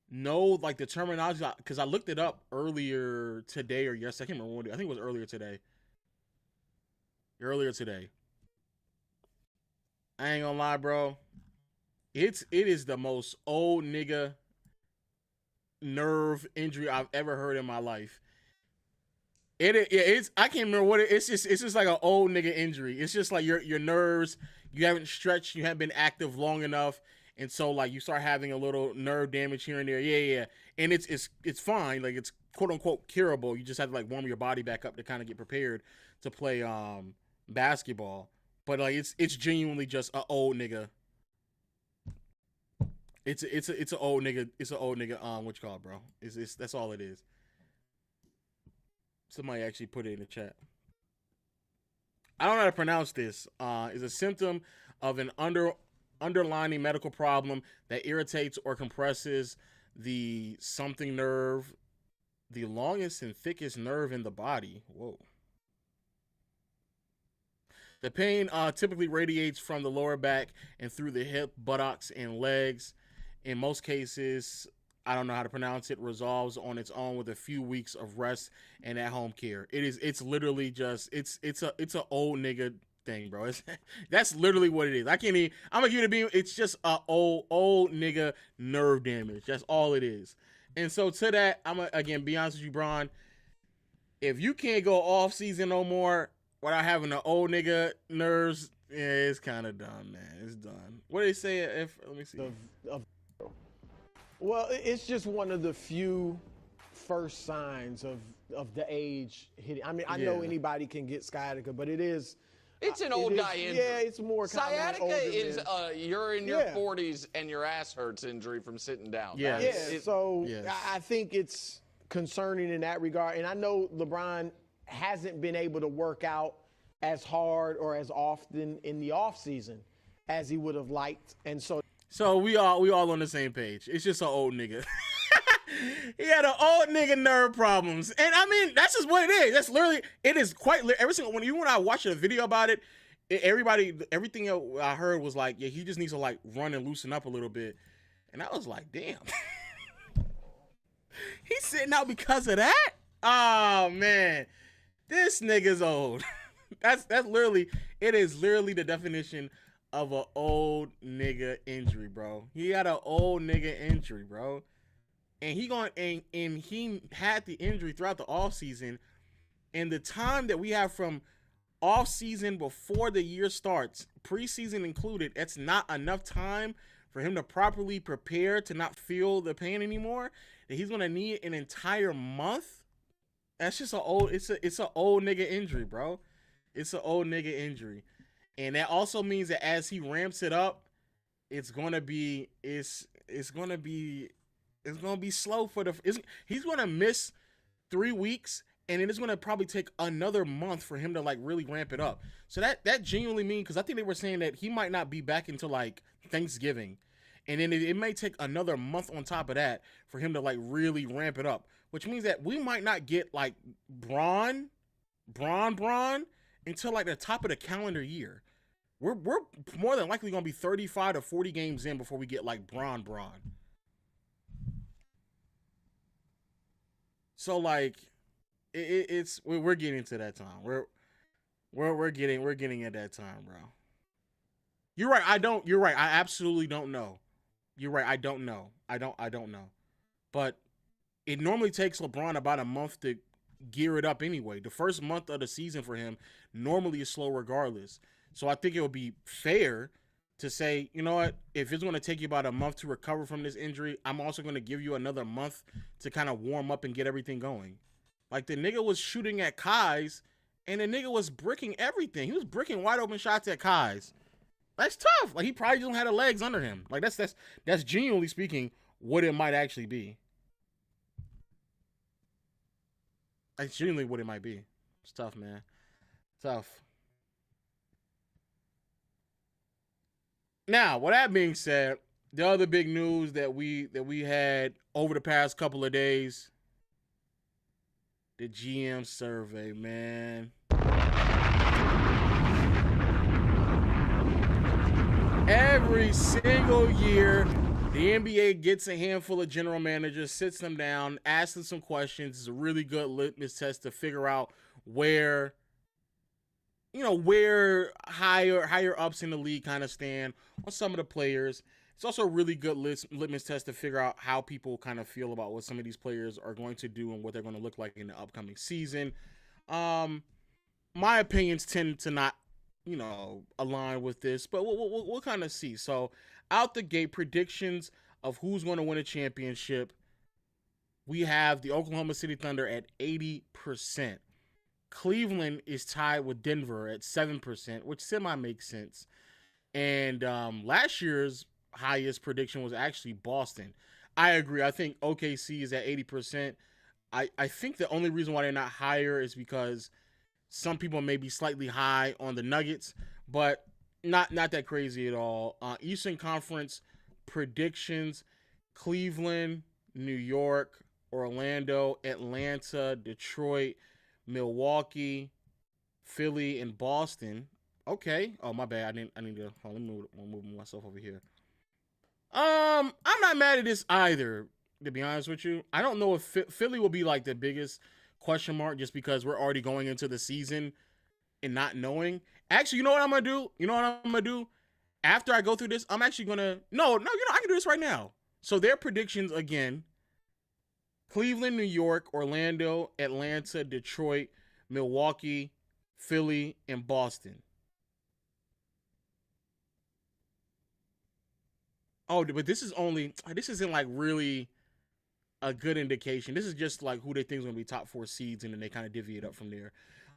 know like the terminology, because I looked it up earlier today or yesterday. I can't remember when. I think it was earlier today. I ain't gonna lie, bro. It is the most old nigga nerve injury I've ever heard in my life. It's I can't remember what it's just like an old nigga injury. It's just like your nerves, you haven't stretched, you haven't been active long enough, and so like you start having a little nerve damage here and there. Yeah. And it's fine, like it's quote unquote curable. You just have to like warm your body back up to kind of get prepared to play basketball. But like it's genuinely just an old nigga. It's an old nigga. It's an old nigga. What you call it, bro? It's that's all it is. Somebody actually put it in the chat. I don't know how to pronounce this. Is a symptom of an underlying medical problem that irritates or compresses the something nerve, the longest and thickest nerve in the body. Whoa. The pain typically radiates from the lower back and through the hip, buttocks, and legs. In most cases, I don't know how to pronounce it, resolves on its own with a few weeks of rest and at-home care. It's literally just it's a old nigga thing, bro. That's literally what it is. I'm gonna give it a beam. It's just a old nigga nerve damage. That's all it is. And so to that, I'm gonna again be honest with you, Bron. If you can't go off season no more without having the old nigga nerves, yeah, it's kind of done, man. It's done. What do they say? Let me see. Well, it's just one of the few first signs of the age hitting. I mean, I know anybody can get sciatica, but it's an old guy injury. Yeah, it's more common. Sciatica is you're in your 40s and your ass hurts injury from sitting down. So I think it's concerning in that regard. And I know LeBron hasn't been able to work out as hard or as often in the offseason as he would have liked. And so we all on the same page. It's just an old nigga. He had an old nigga nerve problems, and I mean that's just what it is. That's literally it is quite every single when I watched a video about it, everything I heard was like, yeah, he just needs to like run and loosen up a little bit, and I was like, damn, he's sitting out because of that. Oh man, this nigga's old. That's literally it is literally the definition of an old nigga injury, bro. He had an old nigga injury, bro. And he had the injury throughout the offseason. And the time that we have from offseason before the year starts, preseason included, it's not enough time for him to properly prepare to not feel the pain anymore. That he's gonna need an entire month. That's just an old nigga injury, bro. It's an old nigga injury. And that also means that as he ramps it up, it's gonna be slow he's gonna miss 3 weeks, and then it's gonna probably take another month for him to like really ramp it up. So that genuinely means, because I think they were saying that he might not be back until like Thanksgiving, and then it may take another month on top of that for him to like really ramp it up, which means that we might not get like Bron until like the top of the calendar year. We're more than likely gonna be 35 to 40 games in before we get like Bron. So like we're getting to that time. We're getting at that time, bro. You're right. You're right. I absolutely don't know. You're right. I don't know. I don't know. But it normally takes LeBron about a month to gear it up anyway. The first month of the season for him normally is slow regardless. So I think it would be fair to say, you know what, if it's going to take you about a month to recover from this injury, I'm also going to give you another month to kind of warm up and get everything going. Like the nigga was shooting at Kai's, and the nigga was bricking everything. He was bricking wide open shots at Kai's. That's tough. Like he probably don't have the legs under him. Like that's genuinely speaking what it might actually be. That's genuinely what it might be. It's tough, man. Tough. Now, with that being said, the other big news that we had over the past couple of days, the GM survey, man. Every single year, the NBA gets a handful of general managers, sits them down, asks them some questions. It's a really good litmus test to figure out where higher ups in the league kind of stand on some of the players. It's also a really good litmus test to figure out how people kind of feel about what some of these players are going to do and what they're going to look like in the upcoming season. My opinions tend to not, align with this, but we'll kind of see. So out the gate, predictions of who's going to win a championship. We have the Oklahoma City Thunder at 80%. Cleveland is tied with Denver at 7%, which semi makes sense. And last year's highest prediction was actually Boston. I agree. I think OKC is at 80%. I think the only reason why they're not higher is because some people may be slightly high on the Nuggets, but not that crazy at all. Eastern Conference predictions: Cleveland, New York, Orlando, Atlanta, Detroit, Milwaukee, Philly, and Boston. Okay. Oh, my bad. I need to let me move myself over here. I'm not mad at this either, to be honest with you. I don't know if Philly will be like the biggest question mark just because we're already going into the season and not knowing. Actually, you know what I'm going to do? After I go through this, I'm actually going to... No, I can do this right now. So their predictions, again: Cleveland, New York, Orlando, Atlanta, Detroit, Milwaukee, Philly, and Boston. Oh, but this isn't like really a good indication. This is just like who they think is going to be top 4 seeds, and then they kind of divvy it up from there.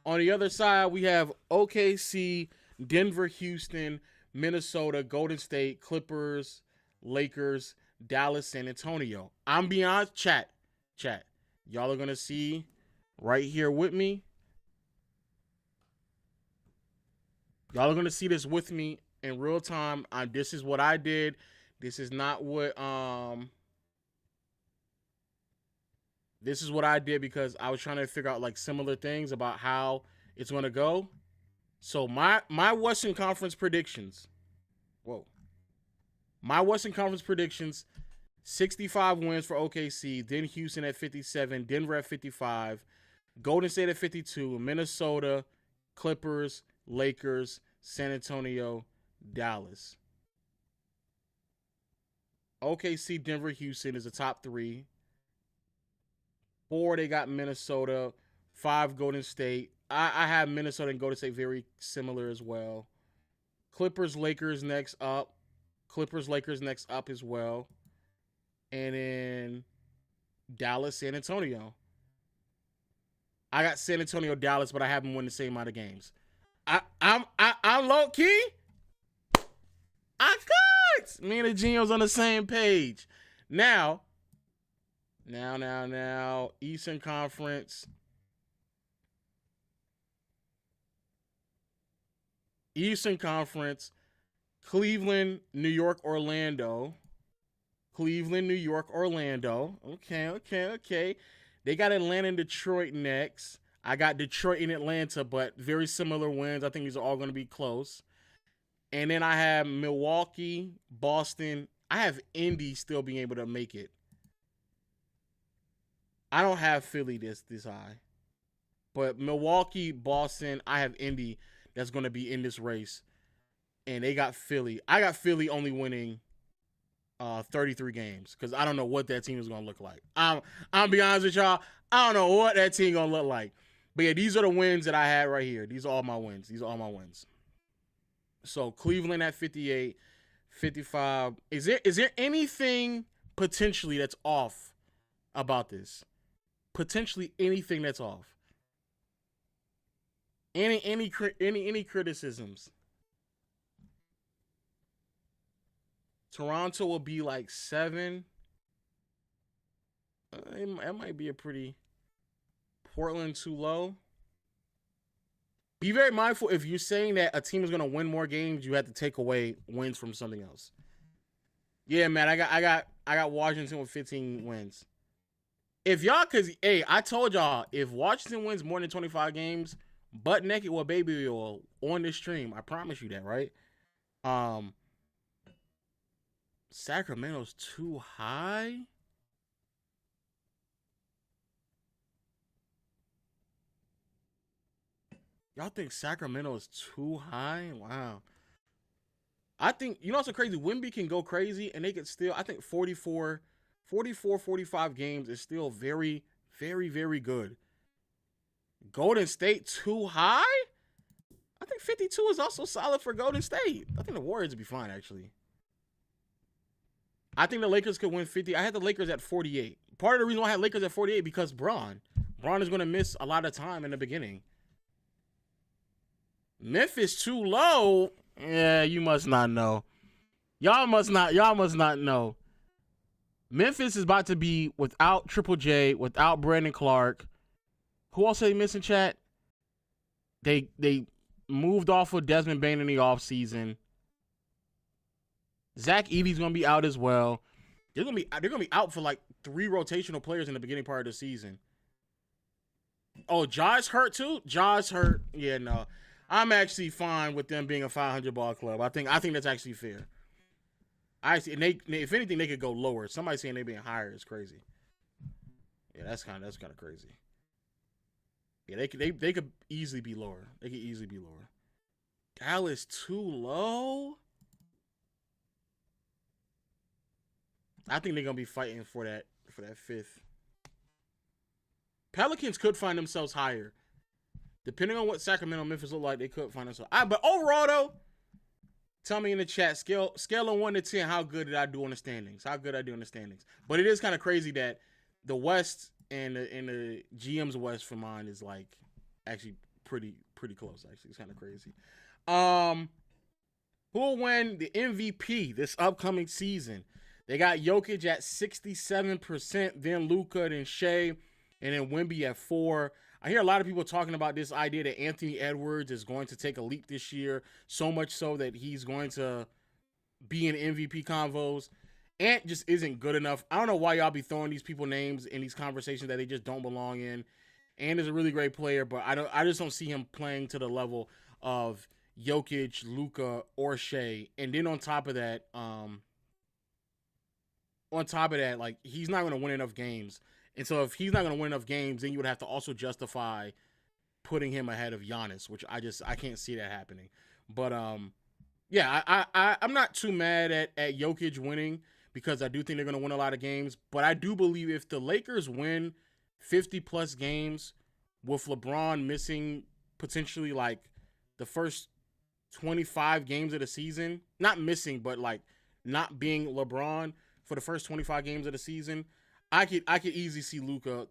On the other side, we have OKC, Denver, Houston, Minnesota, Golden State, Clippers, Lakers, Dallas, San Antonio. I'm being honest, chat. Y'all are going to see right here with me. Y'all are going to see this with me in real time. This is what I did. This is not what this is what I did because I was trying to figure out like similar things about how it's going to go. So my Western Conference predictions. My Western Conference predictions: 65 wins for OKC, then Houston at 57, Denver at 55, Golden State at 52, Minnesota, Clippers, Lakers, San Antonio, Dallas. OKC, Denver, Houston is the top 3. 4, they got Minnesota. 5, Golden State. I have Minnesota and Golden State very similar as well. Clippers, Lakers next up. Clippers, Lakers next up as well. And then Dallas, San Antonio. I got San Antonio, Dallas, but I have them win the same amount of games. I'm low key. I could. Me and the GM's on the same page. Now, Eastern Conference. Cleveland, New York, Orlando. Okay. They got Atlanta and Detroit next. I got Detroit and Atlanta, but very similar wins. I think these are all going to be close. And then I have Milwaukee, Boston. I have Indy still being able to make it. I don't have Philly this high. But Milwaukee, Boston, I have Indy that's going to be in this race. And they got Philly. I got Philly only winning 33 games because I don't know what that team is going to look like. I'm be honest with y'all. I don't know what that team going to look like. But yeah, these are the wins that I had right here. These are all my wins. So Cleveland at 58, 55. Is there anything potentially that's off about this? Potentially anything that's off? Any criticisms? Toronto will be like 7. It might be a pretty... Portland too low. Be very mindful if you're saying that a team is going to win more games, you have to take away wins from something else. Yeah, man, I got Washington with 15 wins. If y'all, cause I told y'all, if Washington wins more than 25 games, butt naked with baby oil on this stream, I promise you that, right? Sacramento's too high. Y'all think Sacramento is too high? Wow. I think, you know what's so crazy? Wemby can go crazy and they could still, I think 44, 45 games is still very, very, very good. Golden State too high? I think 52 is also solid for Golden State. I think the Warriors would be fine, actually. I think the Lakers could win 50. I had the Lakers at 48. Part of the reason why I had Lakers at 48 because Bron is going to miss a lot of time in the beginning. Memphis too low. Yeah, you must not know. Y'all must not know. Memphis is about to be without Triple J, without Brandon Clark. Who else are they missing, chat? They moved off of Desmond Bane in the offseason. Zach Edey's gonna be out as well. They're gonna be out for like 3 rotational players in the beginning part of the season. Oh, Josh hurt too? Josh hurt. Yeah, no. I'm actually fine with them being a 500 ball club. I think that's actually fair. And if anything, they could go lower. Somebody saying they being higher is crazy. Yeah, that's kind of crazy. Yeah, they could easily be lower. They could easily be lower. Dallas too low. I think they're gonna be fighting for that 5th. Pelicans could find themselves higher. Depending on what Sacramento and Memphis look like, they could find themselves. But overall, though, tell me in the chat, scale of 1 to 10, how good did I do on the standings? How good I do in the standings? But it is kind of crazy that the West and the GM's West for mine is like actually pretty close. Actually, it's kind of crazy. Who will win the MVP this upcoming season? They got Jokic at 67%, then Luka, then Shea, and then Wemby at 4%. I hear a lot of people talking about this idea that Anthony Edwards is going to take a leap this year, so much so that he's going to be in MVP convos. Ant just isn't good enough. I don't know why y'all be throwing these people names in these conversations that they just don't belong in. Ant is a really great player, but I just don't see him playing to the level of Jokic, Luka, or Shea. And then on top of that, like he's not going to win enough games. And so if he's not going to win enough games, then you would have to also justify putting him ahead of Giannis, which I can't see that happening. But yeah, I'm not too mad at Jokic winning because I do think they're going to win a lot of games. But I do believe if the Lakers win 50-plus games with LeBron missing potentially like the first 25 games of the season, not missing, but like not being LeBron for the first 25 games of the season, I could easily see Luka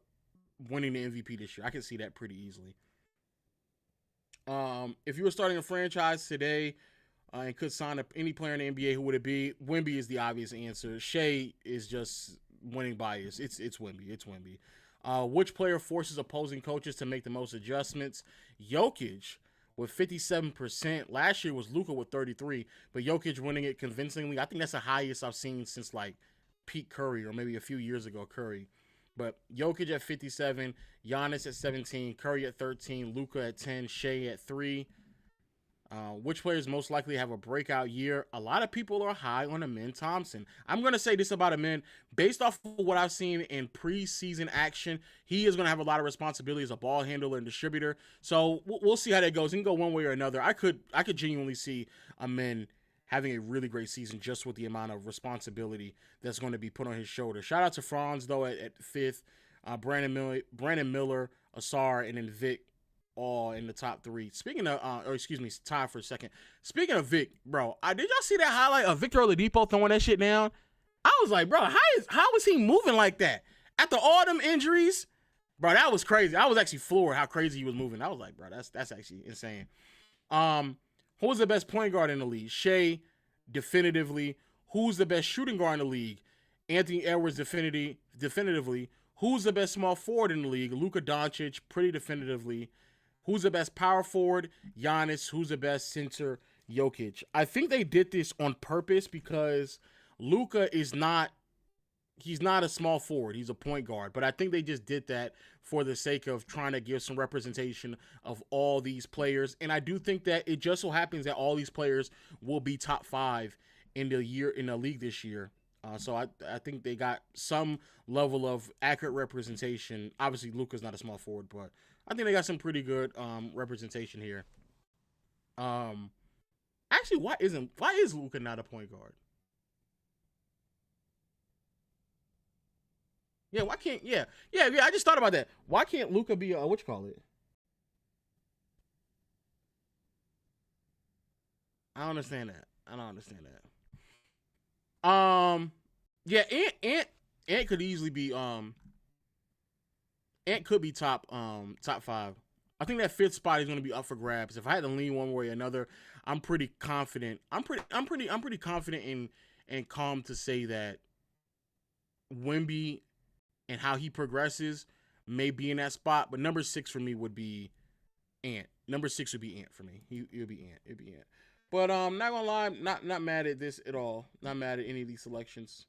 winning the MVP this year. I could see that pretty easily. If you were starting a franchise today and could sign up any player in the NBA, who would it be? Wemby is the obvious answer. Shea is just winning bias. It's Wemby. It's Wemby. Which player forces opposing coaches to make the most adjustments? Jokic with 57%. Last year was Luka with 33%, but Jokic winning it convincingly. I think that's the highest I've seen since like Pete Curry or maybe a few years ago Curry. But Jokic at 57, Giannis at 17, Curry at 13, Luka at 10, Shea at 3. Which players most likely have a breakout year? A lot of people are high on Amen Thompson. I'm going to say this about Amen. Based off of what I've seen in preseason action, he is going to have a lot of responsibility as a ball handler and distributor. So we'll see how that goes. It can go one way or another. I could genuinely see Amen having a really great season just with the amount of responsibility that's going to be put on his shoulder. Shout out to Franz, though, at 5th. Brandon Miller, Asar, and then Vic all in the top 3. Speaking of, Ty for a second. Speaking of Vic, bro, did y'all see that highlight of Victor Oladipo throwing that shit down? I was like, bro, how is he moving like that? After all them injuries, bro, that was crazy. I was actually floored how crazy he was moving. I was like, bro, that's actually insane. Who's the best point guard in the league? Shea, definitively. Who's the best shooting guard in the league? Anthony Edwards, definitively. Who's the best small forward in the league? Luka Doncic, pretty definitively. Who's the best power forward? Giannis. Who's the best center? Jokic. I think they did this on purpose because Luka is not he's not a small forward. He's a point guard. But I think they just did that for the sake of trying to give some representation of all these players. And I do think that it just so happens that all these players will be top 5 in the league this year. So I think they got some level of accurate representation. Obviously, Luka's not a small forward, but I think they got some pretty good representation here. Actually, why is Luka not a point guard? Yeah, why can't I just thought about that. Why can't Luka be what you call it? I don't understand that. Yeah, Ant could easily be Ant could be top 5. I think that 5th spot is going to be up for grabs. If I had to lean one way or another, I'm pretty confident. I'm pretty confident and calm to say that Wemby and how he progresses may be in that spot, but number 6 for me would be Ant. Number 6 would be Ant for me. It'll be Ant. But not gonna lie, not mad at this at all. Not mad at any of these selections.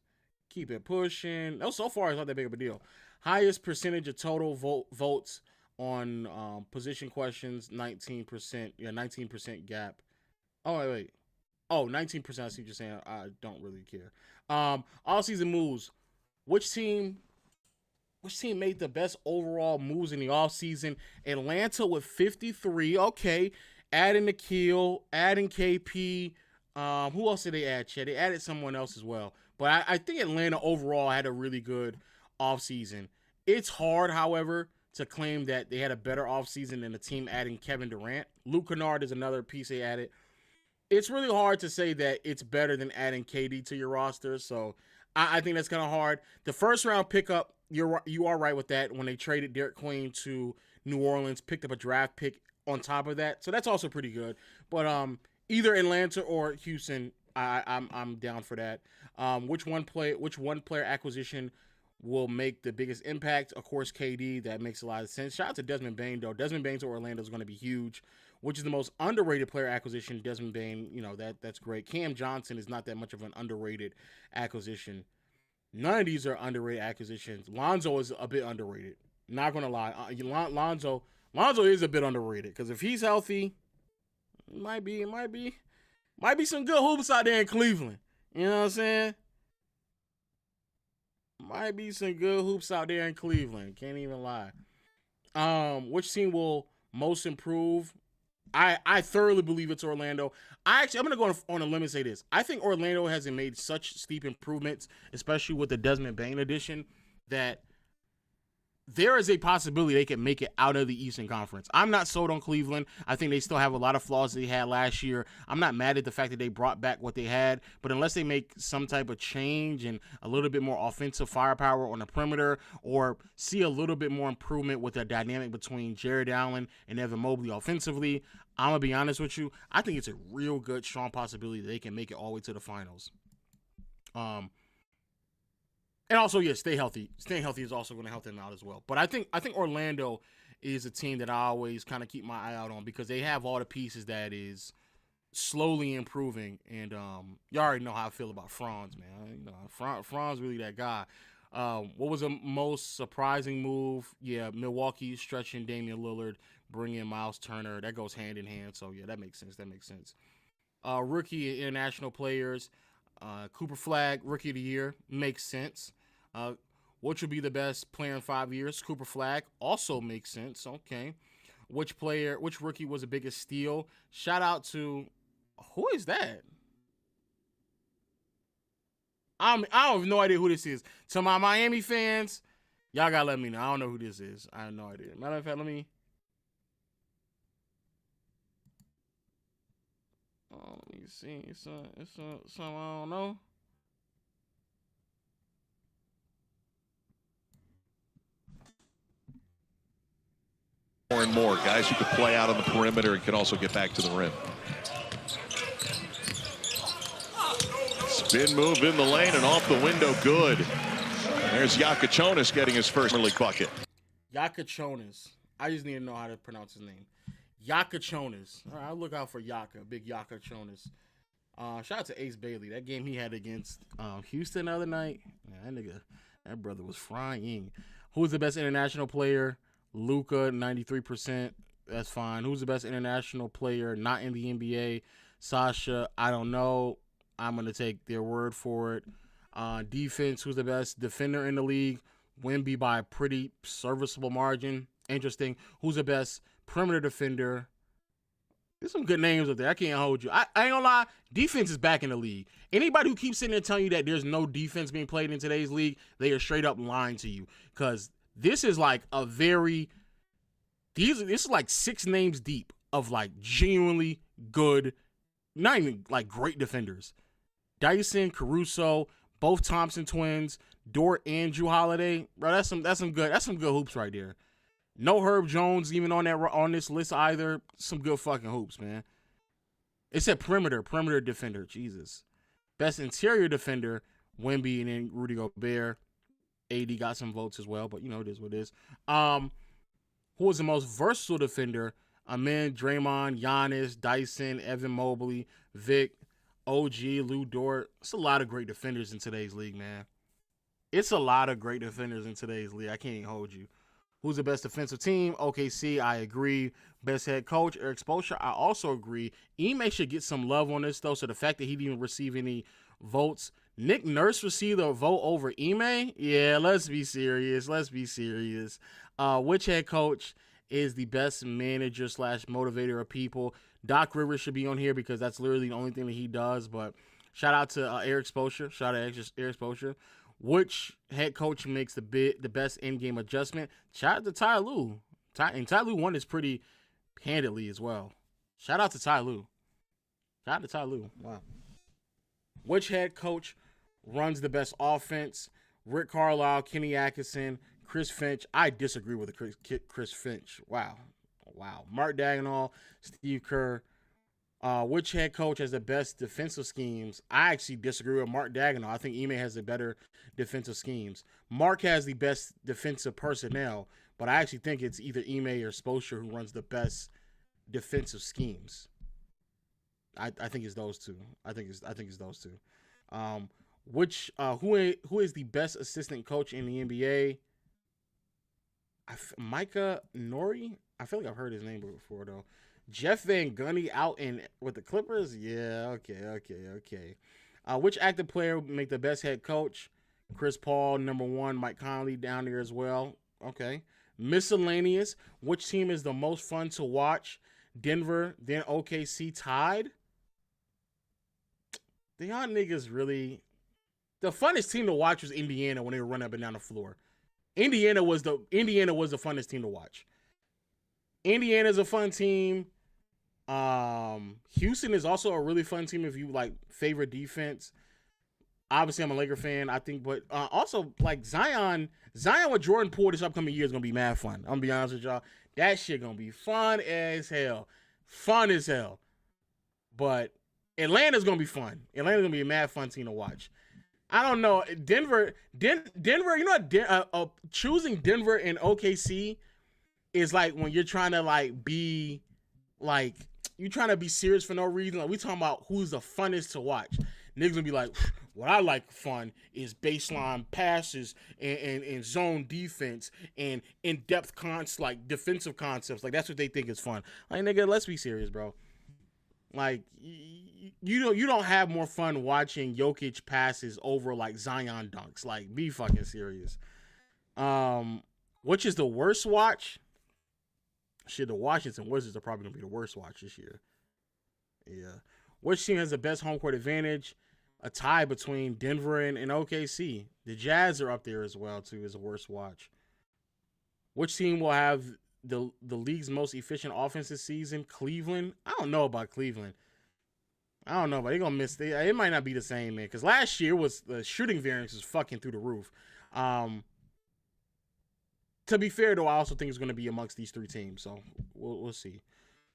Keep it pushing. No, so far it's not that big of a deal. Highest percentage of total votes on position questions, 19%. Yeah, 19% gap. Oh wait. Oh, 19%. I see what you're saying. I don't really care. All season moves. Which team made the best overall moves in the offseason? Atlanta with 53. Okay. Adding Nikhil, adding KP. Who else did they add, Chad? They added someone else as well. But I think Atlanta overall had a really good offseason. It's hard, however, to claim that they had a better offseason than the team adding Kevin Durant. Luke Kennard is another piece they added. It's really hard to say that it's better than adding KD to your roster. So I think that's kind of hard. The first round pickup, you are right with that. When they traded Derek Queen to New Orleans, picked up a draft pick on top of that. So that's also pretty good. But either Atlanta or Houston, I'm down for that. Which one player acquisition will make the biggest impact? Of course, KD. That makes a lot of sense. Shout out to Desmond Bane, though. Desmond Bane to Orlando is going to be huge. Which is the most underrated player acquisition? Desmond Bane, that's great. Cam Johnson is not that much of an underrated acquisition. None of these are underrated acquisitions. Lonzo is a bit underrated. Not going to lie. Lonzo is a bit underrated because if he's healthy, it might be some good hoops out there in Cleveland. You know what I'm saying? Might be some good hoops out there in Cleveland. Can't even lie. Which team will most improve? I thoroughly believe it's Orlando. I'm going to go on a limb and say this. I think Orlando hasn't made such steep improvements, especially with the Desmond Bane addition, that there is a possibility they can make it out of the Eastern Conference. I'm not sold on Cleveland. I think they still have a lot of flaws they had last year. I'm not mad at the fact that they brought back what they had, but unless they make some type of change and a little bit more offensive firepower on the perimeter or see a little bit more improvement with the dynamic between Jared Allen and Evan Mobley offensively, I'm going to be honest with you, I think it's a real good, strong possibility that they can make it all the way to the finals. And also, yeah, stay healthy. Staying healthy is also going to help them out as well. But I think Orlando is a team that I always kind of keep my eye out on because they have all the pieces that is slowly improving. And you already know how I feel about Franz, man. Franz really that guy. What was the most surprising move? Yeah, Milwaukee stretching Damian Lillard, bringing in Miles Turner. That goes hand in hand. So, yeah, that makes sense. Rookie and international players. Cooper Flag, Rookie of the Year, makes sense. Which would be the best player in 5 years? Cooper Flag also makes sense. Okay. Which rookie was the biggest steal? Shout out to, who is that? I have no idea who this is. To my Miami fans, y'all gotta let me know. I don't know who this is. I have no idea. Matter of fact, let me see. It's something I don't know. More and more guys who can play out on the perimeter and can also get back to the rim. Spin move in the lane and off the window. Good. There's Yakachonis getting his first league bucket. Yakachonis. I just need to know how to pronounce his name. Yaka Chonas. All right, I'll look out for Yaka, big Yaka Chonas. Shout out to Ace Bailey. That game he had against Houston the other night. Man, that brother was frying. Who's the best international player? Luka, 93%. That's fine. Who's the best international player not in the NBA? Sasha, I don't know. I'm going to take their word for it. Defense, who's the best defender in the league? Wemby by a pretty serviceable margin. Interesting. Who's the best perimeter defender? There's some good names up there. I can't hold you. I ain't gonna lie. Defense is back in the league. Anybody who keeps sitting there telling you that there's no defense being played in today's league, they are straight up lying to you. Because this is like a very... This is like 6 names deep of like genuinely good, not even like great defenders. Dyson, Caruso, both Thompson twins, Dort and Drew Holiday. Bro, that's some good hoops right there. No Herb Jones even on this list either. Some good fucking hoops, man. It said perimeter defender. Jesus. Best interior defender, Wemby and then Rudy Gobert. AD got some votes as well, but you know it is what it is. Who was the most versatile defender? Amin, Draymond, Giannis, Dyson, Evan Mobley, Vic, OG, Lou Dort. It's a lot of great defenders in today's league, man. It's a lot of great defenders in today's league. I can't hold you. Who's the best defensive team? OKC, I agree. Best head coach, Eric Spoelstra, I also agree. Ime should get some love on this, though, so the fact that he didn't receive any votes. Nick Nurse received a vote over Ime? Yeah, let's be serious. Which head coach is the best manager / motivator of people? Doc Rivers should be on here because that's literally the only thing that he does, but shout out to Eric Spoelstra. Eric Spoelstra. Which head coach makes the best in-game adjustment? Shout out to Ty Lue. Ty Lue won this pretty handedly as well. Shout out to Ty Lue. Wow. Which head coach runs the best offense? Rick Carlisle, Kenny Atkinson, Chris Finch. I disagree with Chris Finch. Wow. Mark Daigneault, Steve Kerr. Which head coach has the best defensive schemes? I actually disagree with Mark Daigneault. I think Ime has the better defensive schemes. Mark has the best defensive personnel, but I actually think it's either Ime or Spoelstra who runs the best defensive schemes. I think it's those two. Who is the best assistant coach in the NBA? Micah Nori? I feel like I've heard his name before though. Jeff Van Gundy out with the Clippers? Yeah, okay. Which active player would make the best head coach? Chris Paul, number 1. Mike Conley down there as well. Okay. Miscellaneous. Which team is the most fun to watch? Denver, then OKC tied? The y'all niggas really... The funnest team to watch was Indiana when they were running up and down the floor. Indiana was the funnest team to watch. Indiana's a fun team. Houston is also a really fun team if you like favorite defense. Obviously, I'm a Laker fan, I think, but also like Zion with Jordan Poole this upcoming year is gonna be mad fun. I'm gonna be honest with y'all. That shit gonna be fun as hell. But Atlanta's gonna be fun. Atlanta's gonna be a mad fun team to watch. I don't know. Denver, you know what? Choosing Denver and OKC is like when you're trying to be serious for no reason. Like we talking about who's the funnest to watch. Niggas gonna be like, what I like fun is baseline passes and zone defense and in-depth defensive concepts. Like that's what they think is fun. Like nigga, let's be serious, bro. Like you don't have more fun watching Jokic passes over like Zion dunks. Like be fucking serious. Which is the worst watch? Shit, the Washington Wizards are probably gonna be the worst watch this year. Yeah. Which team has the best home court advantage? A tie between Denver and OKC. The Jazz are up there as well too as a worst watch. Which team will have the league's most efficient offense this season? Cleveland. I don't know about Cleveland. But they're gonna miss. It might not be the same, man. Because last year the shooting variance was fucking through the roof. To be fair, though, I also think it's going to be amongst these 3 teams. So we'll see.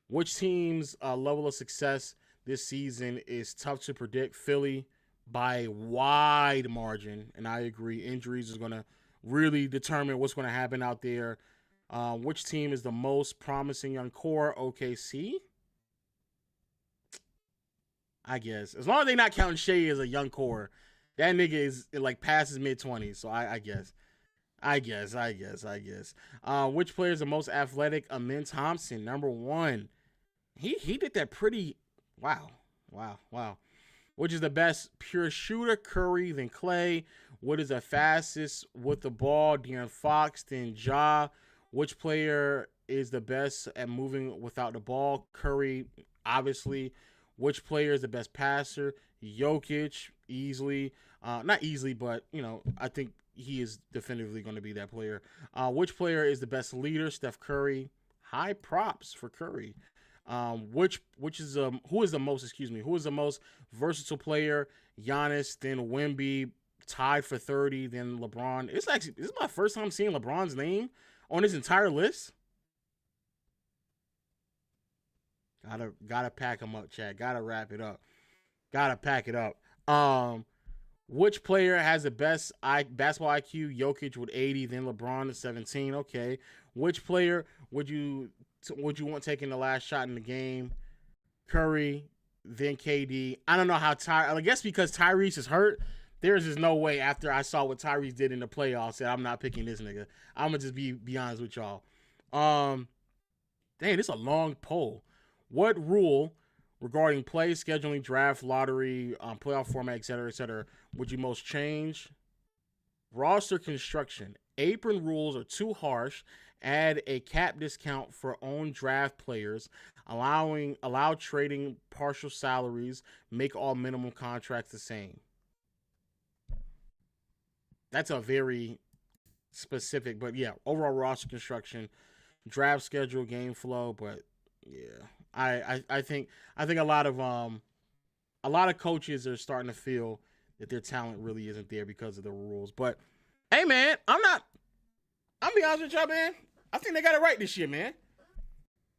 Which team's level of success this season is tough to predict? Philly by a wide margin, and I agree. Injuries is going to really determine what's going to happen out there. Which team is the most promising young core? OKC? I guess. As long as they're not counting Shea as a young core, that nigga is like past his mid-20s. So I guess. Which player is the most athletic? Amin Thompson, number 1. He did that pretty. Wow. Which is the best pure shooter? Curry, then Clay. What is the fastest with the ball? De'Aaron Fox, then Ja. Which player is the best at moving without the ball? Curry, obviously. Which player is the best passer? Jokic, easily. Not easily, but, I think he is definitively going to be that player. Which player is the best leader? Steph Curry. High props for Curry. Who is the most versatile player? Giannis, then Wemby, tied for 30, then LeBron. This is my first time seeing LeBron's name on his entire list. Gotta pack him up, Chad. Gotta wrap it up. Gotta pack it up. Which player has the best basketball IQ? Jokic with 80, then LeBron at 17. Okay. Which player would you want taking the last shot in the game? Curry, then KD. I don't know how I guess because Tyrese is hurt, there's just no way after I saw what Tyrese did in the playoffs that I'm not picking this nigga. I'm going to just be honest with y'all. Dang, this is a long poll. What rule regarding play, scheduling, draft, lottery, playoff format, et cetera, would you most change? Roster construction. Apron rules are too harsh. Add a cap discount for own draft players. Allow trading partial salaries. Make all minimum contracts the same. That's a very specific, but yeah, overall roster construction, draft schedule, game flow, but yeah. I think a lot of coaches are starting to feel that their talent really isn't there because of the rules. But hey, man, I'm be honest with y'all, man. I think they got it right this year, man.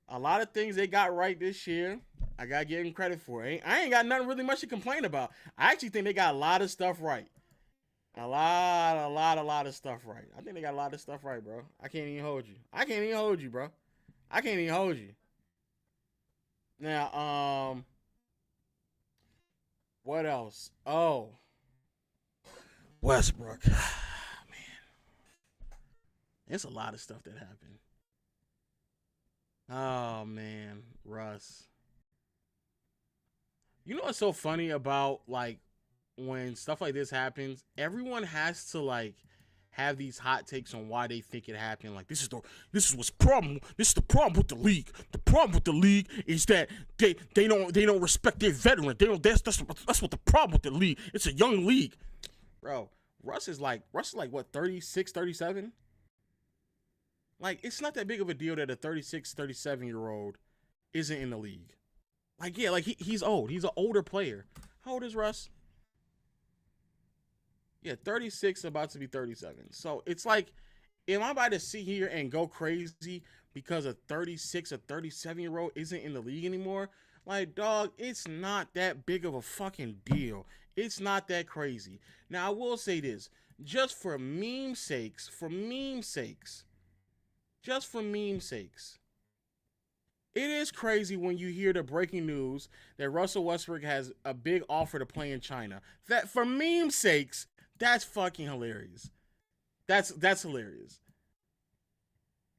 A lot of things they got right this year. I gotta give them credit for it. I ain't got nothing really much to complain about. I actually think they got a lot of stuff right. A lot of stuff right. I think they got a lot of stuff right, bro. I can't even hold you, bro. Now, what else? Oh, Westbrook. Man, there's a lot of stuff that happened. Oh, man, Russ. You know what's so funny about, like, when stuff like this happens, everyone has to, like, have these hot takes on why they think it happened. Like, this is the problem with the league. The problem with the league is that they don't respect their veteran. That's what the problem with the league. It's a young league. Bro, Russ is like what, 36, 37? Like, it's not that big of a deal that a 36, 37-year-old isn't in the league. Like, yeah, like he's old. He's an older player. How old is Russ? Yeah, 36, about to be 37. So it's like, am I about to sit here and go crazy because a 36 or 37-year-old isn't in the league anymore? Like, dog, it's not that big of a fucking deal. It's not that crazy. Now, I will say this, just for meme sakes, it is crazy when you hear the breaking news that Russell Westbrook has a big offer to play in China. That, for meme sakes, that's fucking hilarious. That's hilarious.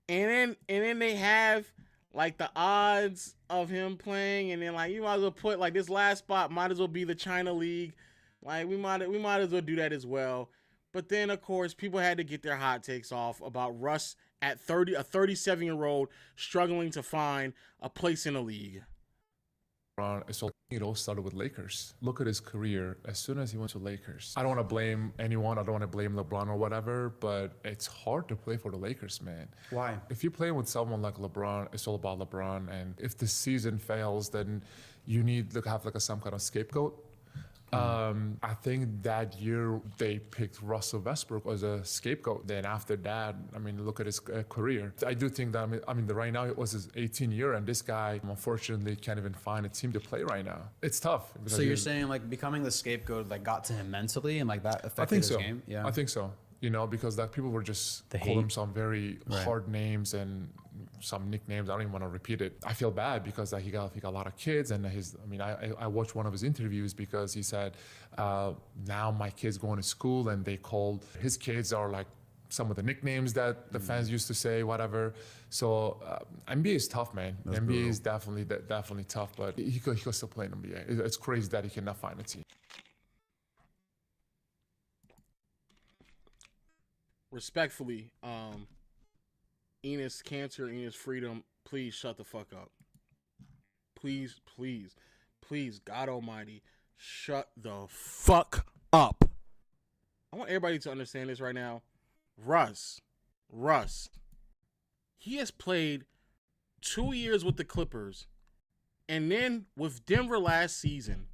And then they have like the odds of him playing, and then like you might as well put like this last spot might as well be the China League. Like we might as well do that as well. But then of course people had to get their hot takes off about Russ at 30, a 37-year-old struggling to find a place in the league. It all started with Lakers. Look at his career. As soon as he went to Lakers, I don't want to blame anyone. I don't want to blame LeBron or whatever, but it's hard to play for the Lakers, man. Why? If you play with someone like LeBron, it's all about LeBron. And if the season fails, then you need to have like some kind of scapegoat. I think that year they picked Russell Westbrook as a scapegoat. Then after that, I mean, look at his career. I do think that, right now it was his 18th year, and this guy, unfortunately, can't even find a team to play right now. It's tough. So you're saying like becoming the scapegoat like got to him mentally and like that affected his game? Yeah, I think so. You know, because like people were just calling him some very hard names and some nicknames. I don't even want to repeat it. I feel bad because like he got a lot of kids, and I watched one of his interviews because he said, now my kids going to school and they called his kids are like some of the nicknames that the fans used to say, whatever. So NBA is tough, man. That's NBA brutal. is definitely tough, but he could still play in NBA. It's crazy that he cannot find a team. Respectfully, Enos Cancer, Enos Freedom, please shut the fuck up. Please, God Almighty, shut the fuck up. I want everybody to understand this right now. Russ, he has played 2 years with the Clippers and then with Denver last season.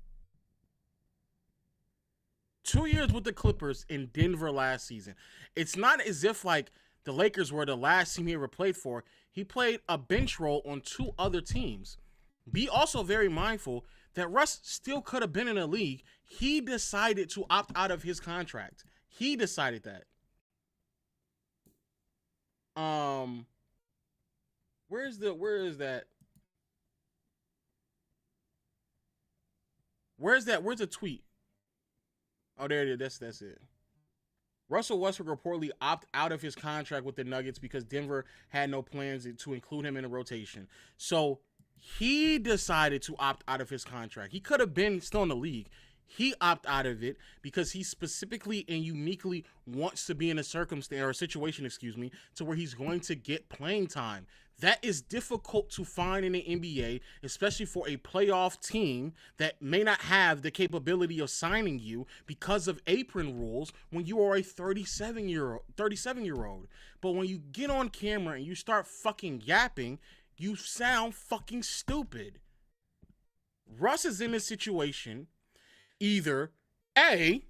2 years with the Clippers in Denver last season. It's not as if like the Lakers were the last team he ever played for. He played a bench role on 2 other teams. Be also very mindful that Russ still could have been in the league. He decided to opt out of his contract. He decided that. Where is that? Where's the tweet? Oh, there it is. That's it. Russell Westbrook reportedly opted out of his contract with the Nuggets because Denver had no plans to include him in the rotation. So he decided to opt out of his contract. He could have been still in the league. He opted out of it because he specifically and uniquely wants to be in a circumstance or a situation, to where he's going to get playing time. That is difficult to find in the NBA, especially for a playoff team that may not have the capability of signing you because of apron rules when you are a 37-year-old. But when you get on camera and you start fucking yapping, you sound fucking stupid. Russ is in this situation either A,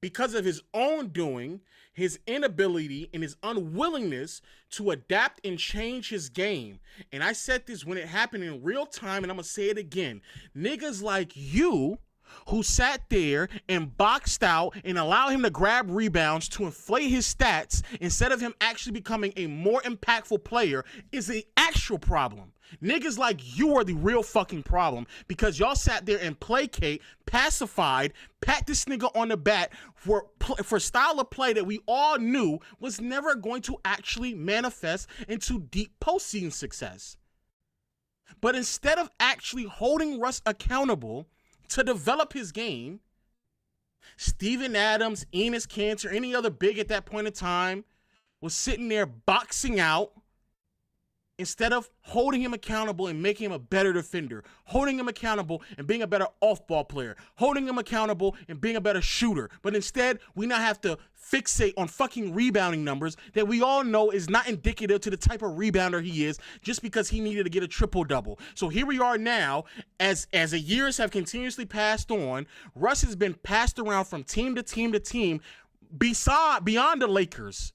because of his own doing, his inability and his unwillingness to adapt and change his game. And I said this when it happened in real time, and I'm going to say it again. Niggas like you who sat there and boxed out and allowed him to grab rebounds to inflate his stats instead of him actually becoming a more impactful player is the actual problem. Niggas like you are the real fucking problem because y'all sat there and placate, pacified, pat this nigga on the back for style of play that we all knew was never going to actually manifest into deep postseason success. But instead of actually holding Russ accountable to develop his game, Steven Adams, Enos Cantor, any other big at that point in time was sitting there boxing out instead of holding him accountable and making him a better defender, holding him accountable and being a better off-ball player, holding him accountable and being a better shooter. But instead, we now have to fixate on fucking rebounding numbers that we all know is not indicative to the type of rebounder he is just because he needed to get a triple-double. So here we are now, as the years have continuously passed on, Russ has been passed around from team to team to team beyond the Lakers.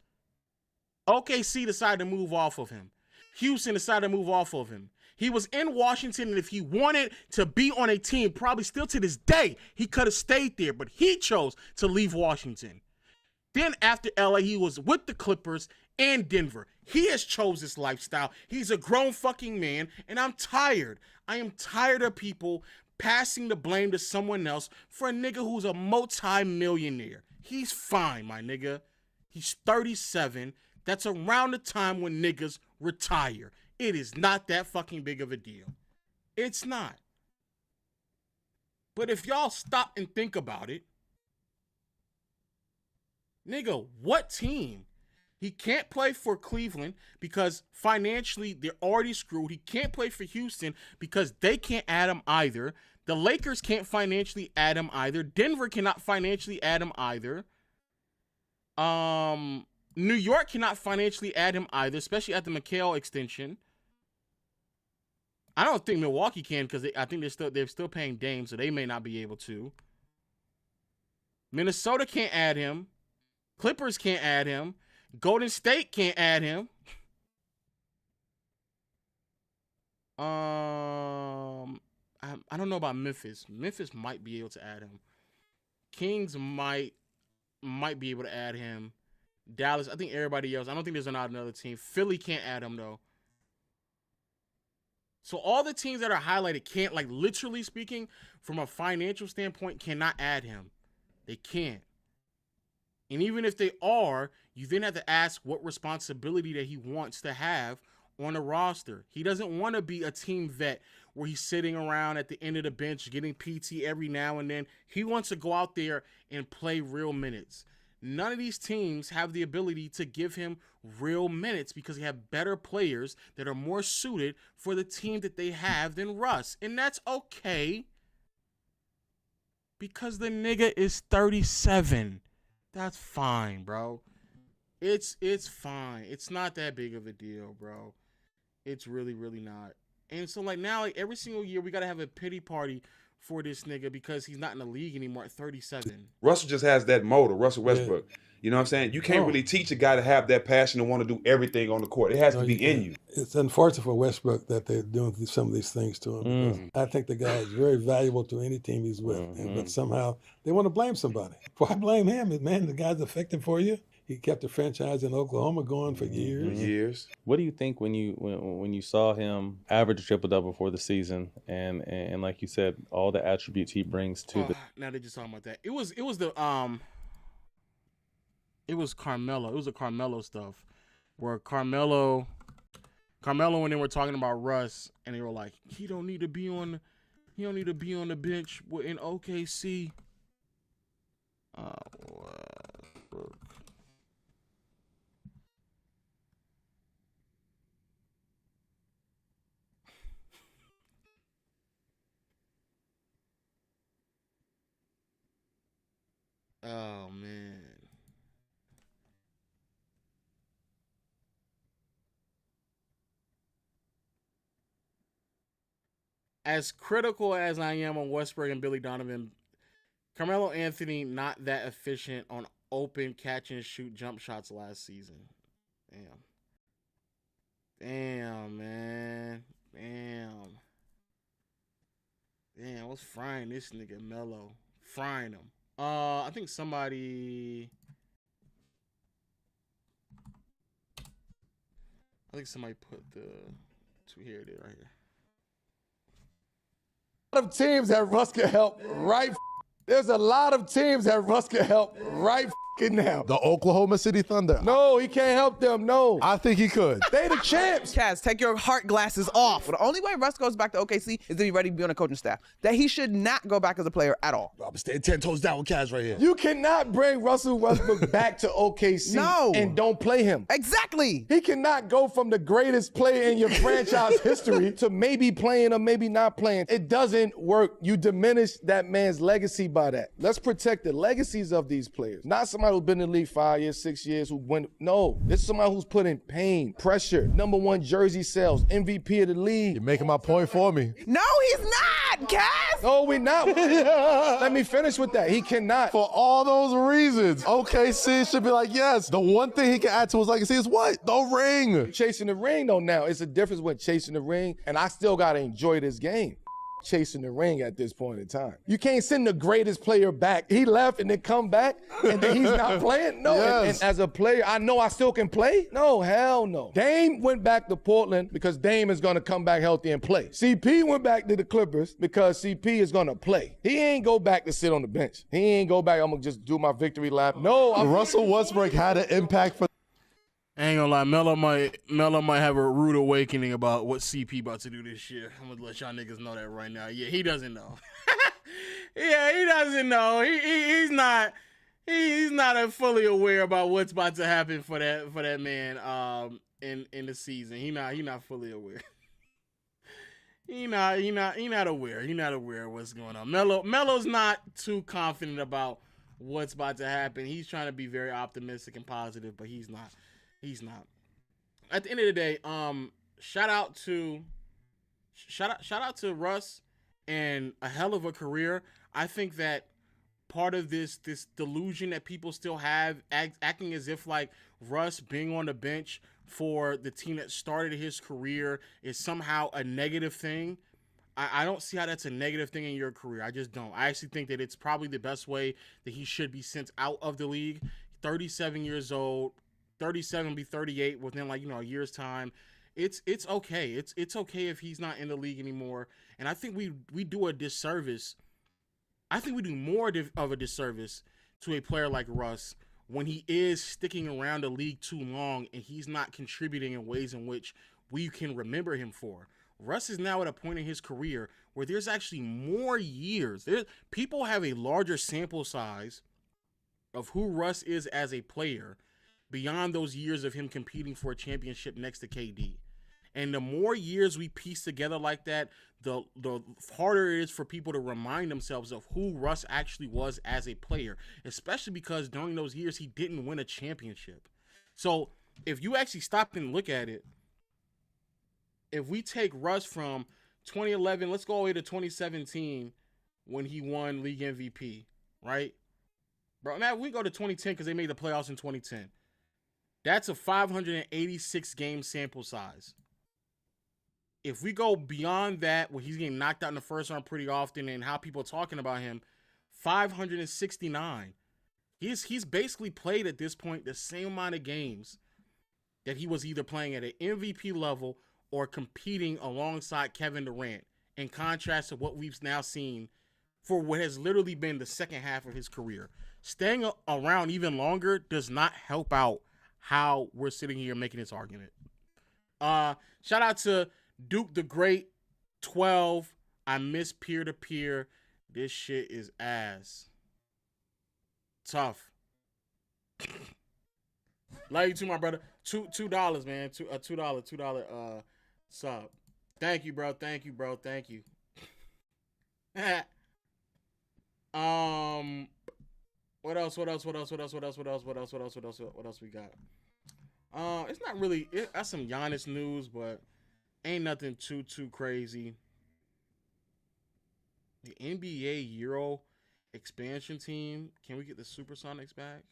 OKC decided to move off of him. Houston decided to move off of him. He was in Washington, and if he wanted to be on a team, probably still to this day, he could have stayed there, but he chose to leave Washington. Then after LA, he was with the Clippers and Denver. He has chose this lifestyle. He's a grown fucking man, and I'm tired. I am tired of people passing the blame to someone else for a nigga who's a multi-millionaire. He's fine, my nigga. He's 37. That's around the time when niggas retire. It is not that fucking big of a deal. It's not. But if y'all stop and think about it, nigga, what team? He can't play for Cleveland because financially they're already screwed. He can't play for Houston because they can't add him either. The Lakers can't financially add him either. Denver cannot financially add him either. New York cannot financially add him either, especially at the McHale extension. I don't think Milwaukee can because I think they're still paying Dame, so they may not be able to. Minnesota can't add him. Clippers can't add him. Golden State can't add him. I don't know about Memphis. Memphis might be able to add him. Kings might. might be able to add him. Dallas, I think everybody else. I don't think there's another team. Philly can't add him, though. So all the teams that are highlighted can't, like, literally speaking, from a financial standpoint, cannot add him. They can't. And even if they are, you then have to ask what responsibility that he wants to have on the roster. He doesn't want to be a team vet where he's sitting around at the end of the bench getting PT every now and then. He wants to go out there and play real minutes. None of these teams have the ability to give him real minutes because they have better players that are more suited for the team that they have than Russ. And that's okay because the nigga is 37. That's fine, bro. It's fine. It's not that big of a deal, bro. It's really, really not. And so, like, now, like, every single year, we got to have a pity party for this nigga because he's not in the league anymore at 37. Russell just has that motor, Russell Westbrook. Yeah. You know what I'm saying? You can't really teach a guy to have that passion and want to do everything on the court. It has to be in you. It's unfortunate for Westbrook that they're doing some of these things to him. Because I think the guy is very valuable to any team he's with. But somehow they want to blame somebody. Why blame him? Man, the guy's effective for you. He kept the franchise in Oklahoma going for years. What do you think when you saw him average a triple-double for the season and like you said, all the attributes he brings to the... Now they're just talking about that. It was Carmelo. It was the Carmelo stuff where Carmelo when they were talking about Russ and they were like, he don't need to be on the bench in OKC. Westbrook. Oh, man. As critical as I am on Westbrook and Billy Donovan, Carmelo Anthony not that efficient on open catch and shoot jump shots last season. Damn, man. Damn, I was frying this nigga Melo. Frying him. I think somebody put the two here, it is right here. A lot of teams that Russ can help right. There's a lot of teams that Russ can help right now. The Oklahoma City Thunder. No, he can't help them. No. I think he could. They the champs. Kaz, take your heart glasses off. The only way Russ goes back to OKC is to be ready to be on a coaching staff. That he should not go back as a player at all. I'm staying 10 toes down with Kaz right here. You cannot bring Russell Westbrook back to OKC and don't play him. Exactly. He cannot go from the greatest player in your franchise history to maybe playing or maybe not playing. It doesn't work. You diminish that man's legacy by that. Let's protect the legacies of these players. Not somebody who's been in the league 5 years, 6 years, who went. No, this is somebody who's put in pain, pressure, #1 jersey sales, MVP of the league. You're making my point for me. No, he's not, Kaz. No, we're not. Let me finish with that. He cannot. For all those reasons, OKC should be like, yes. The one thing he can add to his legacy is what? The ring. Chasing the ring, though, now. It's a difference with chasing the ring, and I still got to enjoy this game. Chasing the ring at this point in time. You can't send the greatest player back. He left and then come back and then he's not playing? No. Yes. And as a player, I know I still can play? No, hell no. Dame went back to Portland because Dame is going to come back healthy and play. CP went back to the Clippers because CP is going to play. He ain't go back to sit on the bench. He ain't go back, I'm going to just do my victory lap. No. Russell Westbrook had an impact for. I ain't gonna lie, Melo might have a rude awakening about what CP about to do this year. I'm gonna let y'all niggas know that right now. Yeah, he doesn't know. Yeah, he doesn't know. He's not fully aware about what's about to happen for that man in the season. He not fully aware. He not aware. He not aware of what's going on. Melo's not too confident about what's about to happen. He's trying to be very optimistic and positive, but he's not. He's not. At the end of the day, shout out to Russ and a hell of a career. I think that part of this delusion that people still have, acting as if like Russ being on the bench for the team that started his career is somehow a negative thing. I don't see how that's a negative thing in your career. I just don't. I actually think that it's probably the best way that he should be sent out of the league. 37 years old, 37 be 38 within like, a year's time. It's okay. It's okay if he's not in the league anymore. And I think we do a disservice. I think we do more of a disservice to a player like Russ when he is sticking around the league too long and he's not contributing in ways in which we can remember him for. Russ is now at a point in his career where there's actually more years. People have a larger sample size of who Russ is as a player beyond those years of him competing for a championship next to KD. And the more years we piece together like that, the harder it is for people to remind themselves of who Russ actually was as a player, especially because during those years he didn't win a championship. So if you actually stop and look at it, if we take Russ from 2011, let's go all the way to 2017 when he won league MVP, right? Bro, man, we go to 2010 because they made the playoffs in 2010. That's a 586 game sample size. If we go beyond that, where he's getting knocked out in the first round pretty often and how people are talking about him, 569. He's basically played at this point the same amount of games that he was either playing at an MVP level or competing alongside Kevin Durant, in contrast to what we've now seen for what has literally been the second half of his career. Staying around even longer does not help out how we're sitting here making this argument. Shout out to Duke the Great 12. I miss peer-to-peer. This shit is ass. Tough. Love you too, my brother. $2, man. $2 sub. Thank you, bro. Thank you. What else we got? It's not really. That's some Giannis news, but ain't nothing too crazy. The NBA Euro expansion team. Can we get the Supersonics back?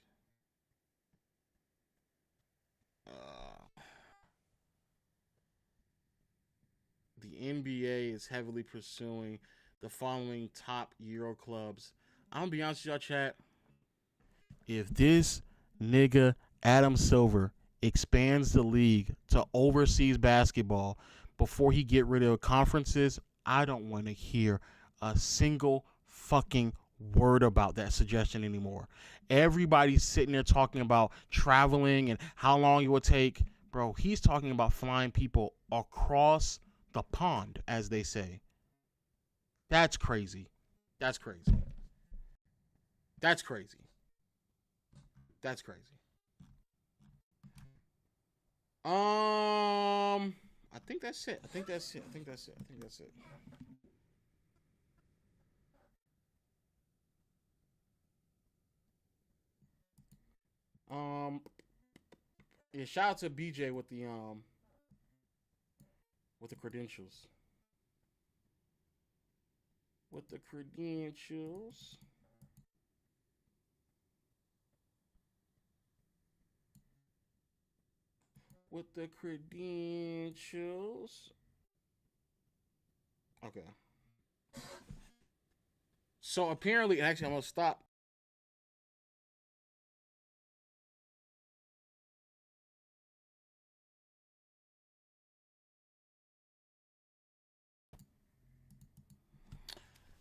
The NBA is heavily pursuing the following top Euro clubs. I'm gonna be honest with y'all, chat. If this nigga Adam Silver expands the league to overseas basketball before he get rid of conferences, I don't want to hear a single fucking word about that suggestion anymore. Everybody's sitting there talking about traveling and how long it will take. Bro, he's talking about flying people across the pond, as they say. That's crazy. I think that's it. Yeah, shout out to BJ with the credentials. With the credentials. Okay. So apparently, actually, I'm gonna stop.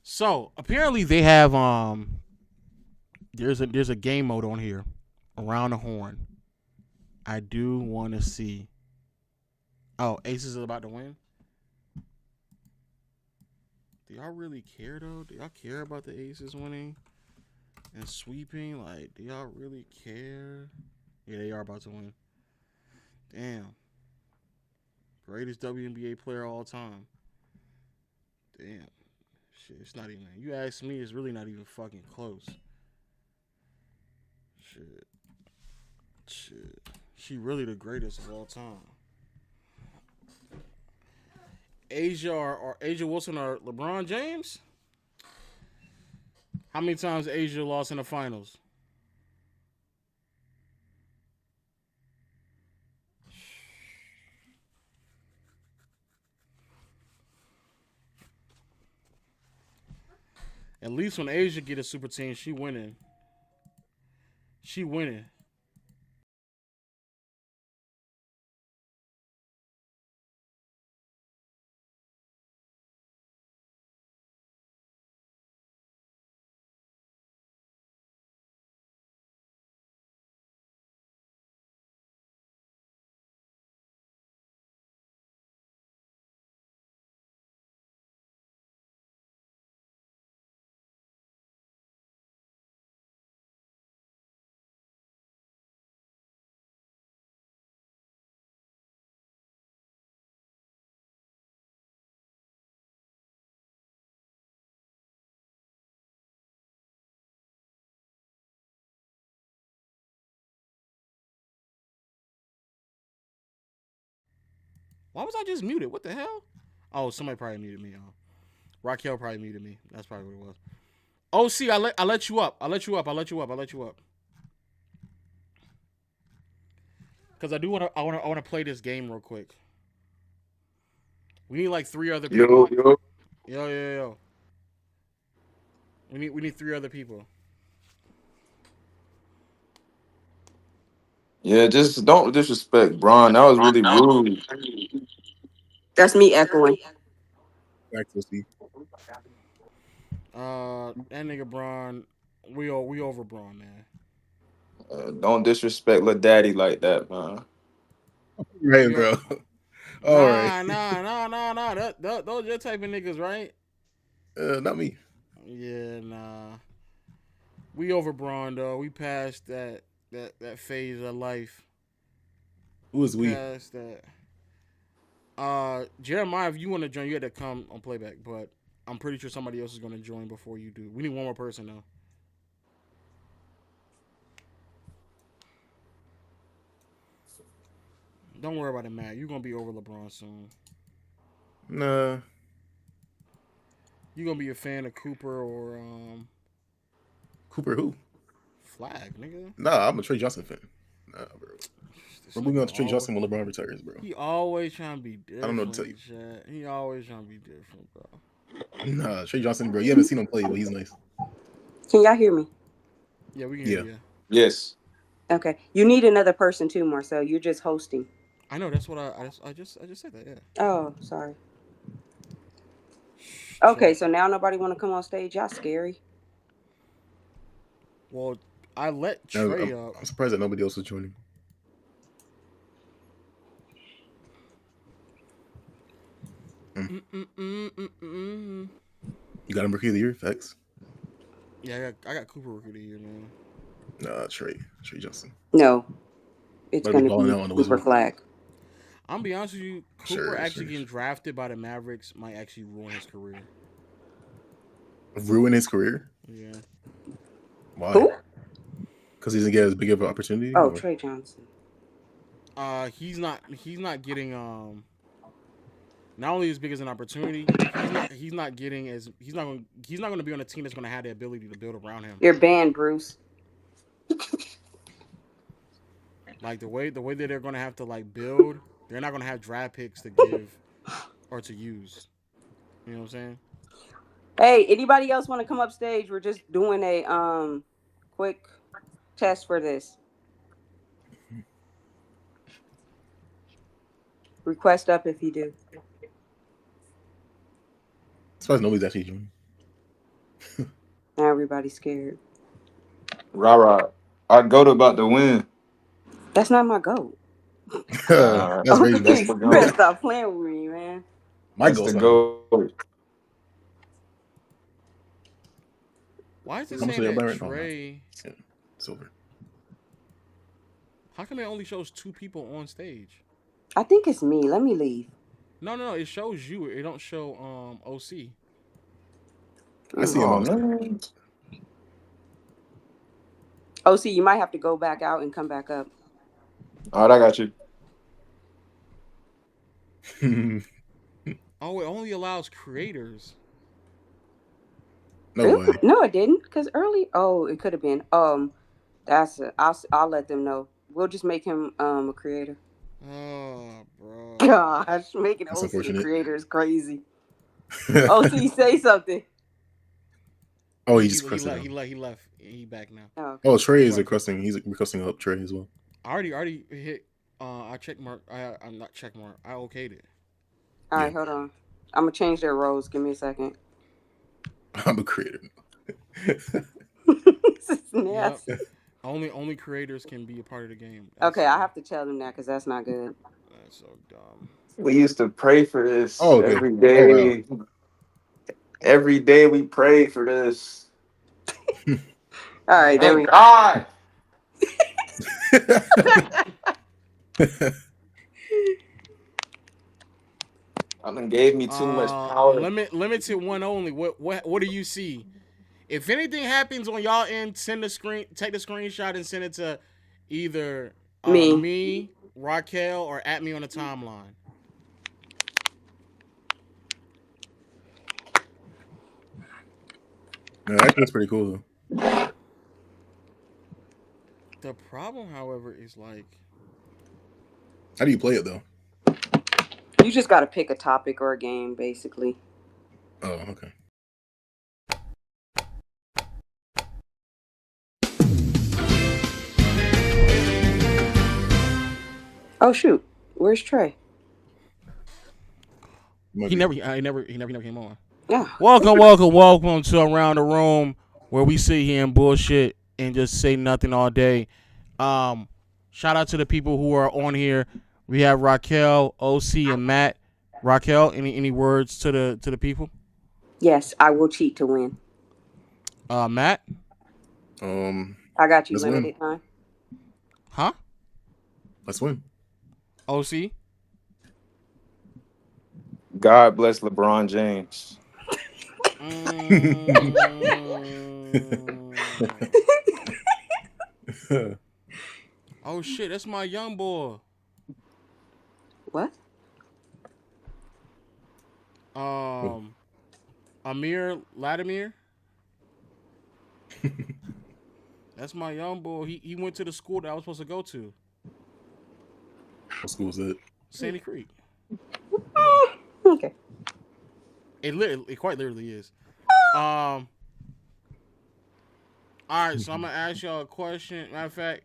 So apparently they have there's a game mode on here, Around the Horn. I do want to see. Oh, Aces is about to win. Do y'all really care though? Do y'all care about the Aces winning and sweeping? Like, do y'all really care? Yeah, they are about to win. Damn. Greatest WNBA player of all time. Damn. Shit, it's not even. You ask me, it's really not even fucking close. Shit. She really the greatest of all time. Asia Wilson or LeBron James? How many times Asia lost in the finals? At least when Asia get a super team, she winning. She winning. Why was I just muted? What the hell? Oh, somebody probably muted me. Raquel probably muted me. That's probably what it was. OC, I let you up. I let you up. Because I want to play this game real quick. We need like 3 other people. Yo. We need 3 other people. Yeah, just don't disrespect Bron. That was really rude. That's me echoing. That nigga Bron, we over Bron, man. Don't disrespect Lil Daddy like that, man. Right, bro. All right. Nah. Those your type of niggas, right? Not me. Yeah, nah. We over Bron, though. We passed that phase of life. Who is we? Past that. Jeremiah, if you want to join, you had to come on playback, but I'm pretty sure somebody else is going to join before you do. We need one more person, though. Don't worry about it, Matt. You're going to be over LeBron soon. Nah. You going to be a fan of Cooper or... Cooper who? Flag, nigga. Nah, I'm a Trey Johnson fan. Nah, bro. We're moving on to Trey Johnson when LeBron retires, bro. He always trying to be different. I don't know what to tell you. He always trying to be different, bro. Nah, Trey Johnson, bro. You haven't seen him play, but he's nice. Can y'all hear me? Yeah, we can hear you. Yes. Okay. You need another person too, Marcel. You're just hosting. I know. That's what I just said that. Yeah. Oh, sorry. Okay, so now nobody want to come on stage. Y'all scary. Well, I let Trey up. I'm surprised that nobody else was joining. You got him Rookie of the Year? Facts. Yeah, I got Cooper Rookie of the Year, man. Nah, Trey Johnson. No, it's going to be Cooper Flag. I'm gonna be honest with you. Cooper getting drafted by the Mavericks might actually ruin his career. Ruin his career? Yeah. Why? Because he doesn't get as big of an opportunity. Oh, or? Trey Johnson. He's not getting not only as big as an opportunity, he's not going to be on a team that's going to have the ability to build around him. You're banned, Bruce. Like the way that they're going to have to like build, they're not going to have draft picks to give or to use. You know what I'm saying? Hey, anybody else want to come up stage? We're just doing a quick test for this. Request up if you do. As far as nobody's actually joining. Now everybody's scared. Rah. Our GOAT about to win. That's not my GOAT. That's crazy. That's You better stop playing with me, man. My GOAT's the GOAT. Why is it saying that Trey? Yeah, it's over. How come it only shows 2 people on stage? I think it's me. Let me leave. No. It shows you. It don't show OC. I see him on stage. OC, you might have to go back out and come back up. All right, I got you. Oh, it only allows creators. No way. No, it didn't. Because early. Oh, it could have been. That's it. I'll let them know. We'll just make him a creator. Oh, bro. Gosh, making OC a creator is crazy. OC, say something. Oh, he's he requesting. He left. He back now. Oh, Trey is requesting. He's requesting up Trey as well. I already hit. I check mark. I'm not check mark. I okayed it. All right, hold on. I'm gonna change their roles. Give me a second. I'm a creator. Yep. Only creators can be a part of the game. Okay, I have to tell them that because that's not good. That's so dumb. We used to pray for this every Oh, day. wow. Every day we prayed for this. All right, there we go. God. I done gave me too much power. Limited one only. What do you see? If anything happens on y'all end, take the screenshot and send it to either me, Raquel, or at me on the timeline. No, that looks pretty cool though. The problem, however, is like, how do you play it though? You just got to pick a topic or a game, basically. Oh, okay. Oh shoot, where's Trey? He never came on. Yeah. Welcome to Around the Room, where we sit here and bullshit and just say nothing all day. Shout out to the people who are on here. We have Raquel, OC, and Matt. Raquel, any words to the people? Yes, I will cheat to win. Matt. I got you. Limited time. Huh? Let's win. OC. God bless LeBron James. Oh shit, that's my young boy. What? Amir Latimer. That's my young boy. He went to the school that I was supposed to go to. What school is that? Sandy Creek. Okay. It quite literally is. All right, so I'm gonna ask y'all a question. Matter of fact,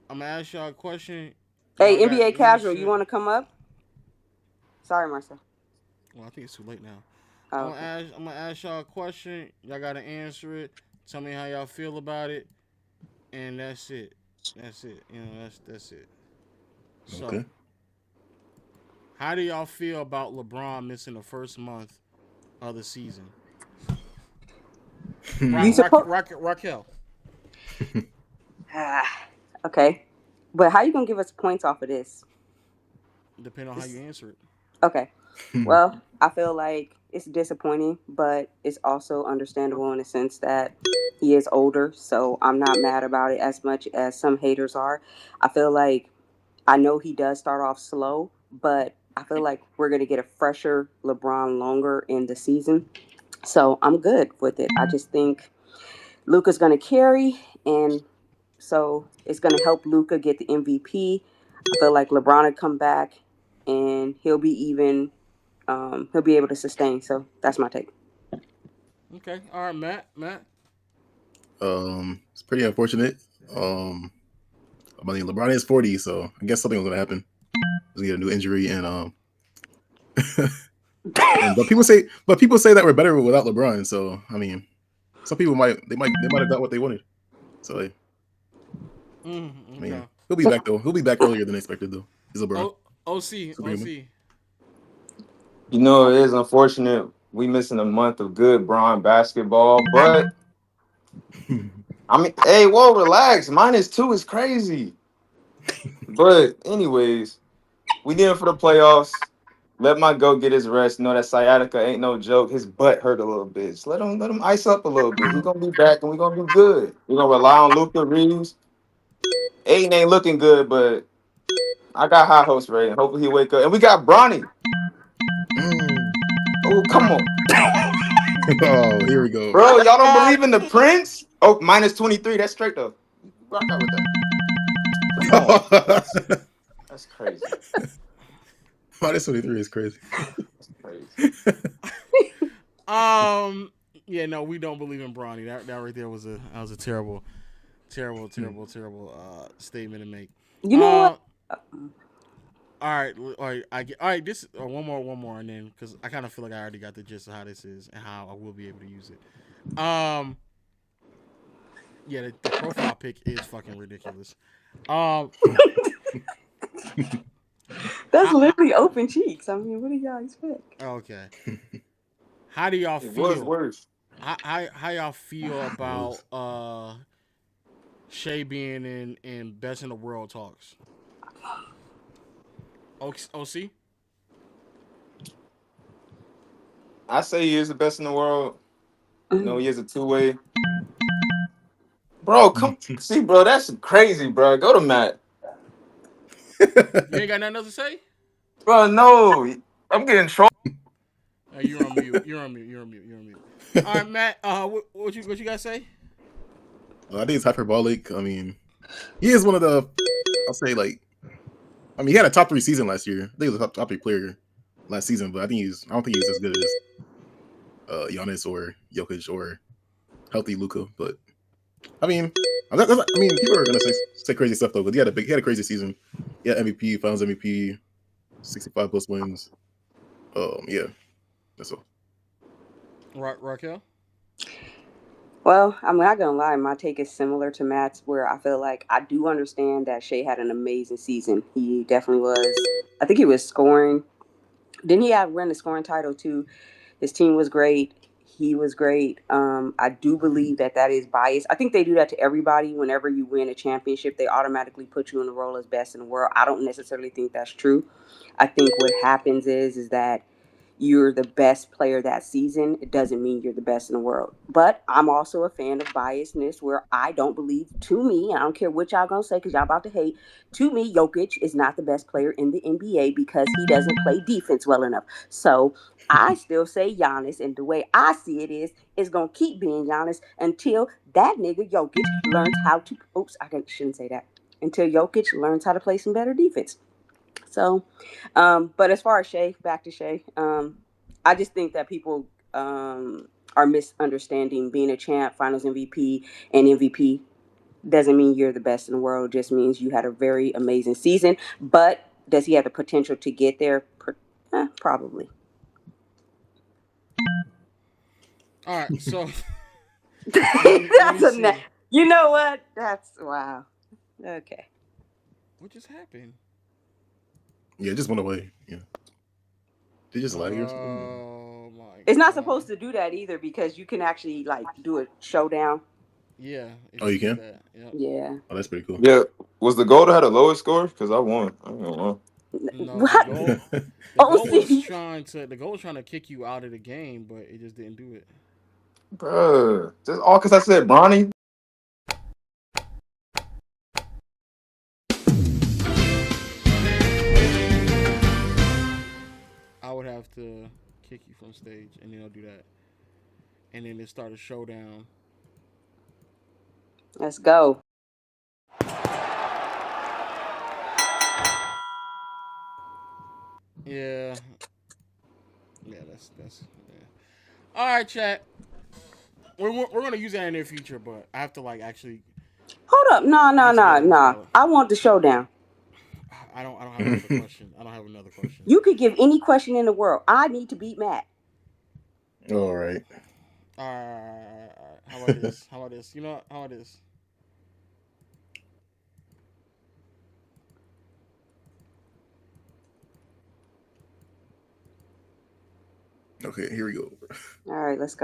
I'm gonna ask y'all a question. Hey, NBA Casual, you want to come up? Sorry, Marcel. Well, I think it's too late now. Oh, I'm gonna ask y'all a question. Y'all gotta answer it. Tell me how y'all feel about it, and that's it. That's it. You know, that's it. So, okay. How do y'all feel about LeBron missing the first month of the season? Raquel. Okay, but how you gonna give us points off of this? Depending on how you answer it. Okay. Well, I feel like it's disappointing, but it's also understandable in the sense that he is older, so I'm not mad about it as much as some haters are. I feel like I know he does start off slow, but I feel like we're going to get a fresher LeBron longer in the season. So I'm good with it. I just think Luka's going to carry, and so it's going to help Luka get the MVP. I feel like LeBron will come back, and he'll be even. He'll be able to sustain. So that's my take. Okay. All right, Matt. It's pretty unfortunate. I mean, LeBron is 40, so I guess something was gonna happen. He's gonna get a new injury, and but people say that we're better without LeBron. So I mean, some people might have got what they wanted. So I mean, he'll be back though. He'll be back earlier than expected though. He's LeBron. OC. You know, it is unfortunate we missing a month of good Bron basketball, but I mean, hey, whoa, relax. -2 is crazy. But anyways, we need him for the playoffs. Let my goat get his rest. You know that sciatica ain't no joke. His butt hurt a little bit. Just let him ice up a little bit. He's gonna be back and we're gonna be good. We're gonna rely on Luka Reeves. Aiden ain't looking good, but I got high hopes for Aiden. Hopefully he wake up. And we got Bronny. Oh, come on. Oh, here we go. Bro, y'all don't believe in the Prince? Oh, -23. That's straight though. Rock out with that. That's crazy. -23 is crazy. That's crazy. Yeah, no, we don't believe in Bronny. That right there was a terrible statement to make. You know what? All right. This one more, and then because I kind of feel like I already got the gist of how this is and how I will be able to use it. Yeah, the profile pic is fucking ridiculous. That's literally open cheeks. I mean, what do y'all expect? Okay. How do y'all It feel? was worse. How y'all feel about Shea being in Best in the World talks? OC? I say he is the best in the world. No, he is a two-way. Bro, come see, bro. That's crazy, bro. Go to Matt. You ain't got nothing else to say? Bro, no. I'm getting trolled. You're on mute. You're on mute. All right, Matt. What you got to say? I think it's hyperbolic. I mean, he is one of the. I'll say he had a top 3 season last year. I think he was a top 3 player last season, but I don't think he's as good as Giannis or Jokic or healthy Luka. But I mean, people are gonna say crazy stuff though. But he had a crazy season. Yeah, MVP, Finals MVP, 65 plus wins. Yeah, that's all. Raquel? Well, I'm not gonna lie, my take is similar to Matt's, where I feel like I do understand that Shea had an amazing season. He definitely was. I think he was scoring. Didn't he win the scoring title too? His team was great. He was great. I do believe that is biased. I think they do that to everybody. Whenever you win a championship, they automatically put you in the role as best in the world. I don't necessarily think that's true. I think what happens is that you're the best player that season. It doesn't mean you're the best in the world. But I'm also a fan of biasness where I don't believe, to me, I don't care what y'all gonna say because y'all about to hate, to me, Jokic is not the best player in the NBA because he doesn't play defense well enough. So I still say Giannis, and the way I see it is going to keep being Giannis until that nigga Jokic learns how to, shouldn't say that, until Jokic learns how to play some better defense. So, but as far as Shea, back to Shea, I just think that people are misunderstanding being a champ, Finals MVP, and MVP doesn't mean you're the best in the world. It just means you had a very amazing season. But does he have the potential to get there? Probably. All right, so you know what? That's wow. Okay. What just happened? Yeah, it just went away. Yeah. Did you just lag or something? Oh my! It's not supposed to do that either because you can actually do a showdown. Yeah. Oh, you can? Yep. Yeah. Oh, that's pretty cool. Yeah. Was the goal that had the lowest score? Because I won. I don't know. No, what? The goal was trying to kick you out of the game, but it just didn't do it. Bruh. Just all because I said Bronny. I would have to kick you from stage, and then I'll do that. And then it start a showdown. Let's go. Yeah. Yeah, that's yeah. All right, chat. We're gonna use that in the near future, but I have to actually. Hold up, no. I want the showdown. I don't have another question. I don't have another question. You could give any question in the world. I need to beat Matt. All right. How about this? How about this? You know how about this? Okay, here we go. All right, let's go.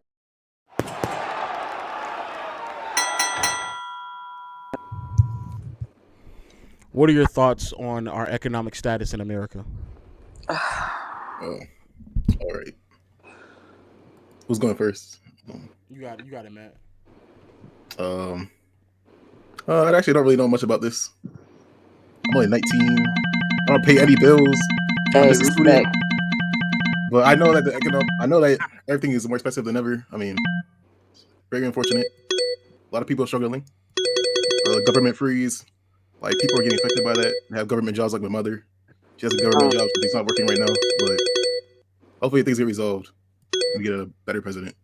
What are your thoughts on our economic status in America? Oh, all right. Who's going first? You got it, Matt. I actually don't really know much about this. I'm only 19. I don't pay any bills. I'm just a student. But I know that everything is more expensive than ever. I mean, very unfortunate. A lot of people are struggling. Government freeze. People are getting affected by that. They have government jobs like my mother. She has a government job, but she's not working right now. But hopefully things get resolved and we get a better president.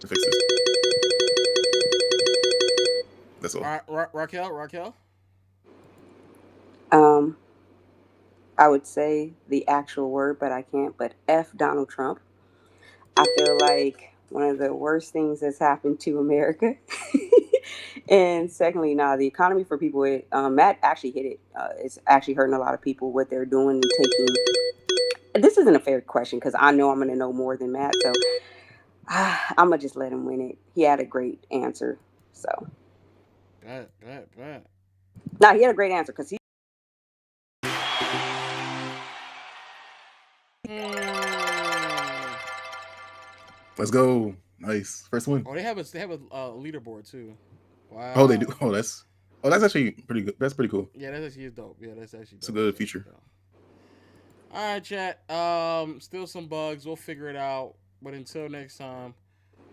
to fix this. That's all. Raquel. I would say the actual word, but I can't. But F Donald Trump. I feel like one of the worst things that's happened to America. And secondly, the economy for people. Matt actually hit it. It's actually hurting a lot of people what they're doing and taking. This isn't a fair question because I know I'm going to know more than Matt. So I'm going to just let him win it. He had a great answer. So. Bet. Nah, he had a great answer because he. Let's go. Nice. First one. Oh, they have a leaderboard too. Wow. Oh, they do. Oh, that's actually pretty good. That's pretty cool. Yeah, that's actually dope. Yeah, that's actually dope. It's a good feature. All right, chat. Still some bugs. We'll figure it out. But until next time,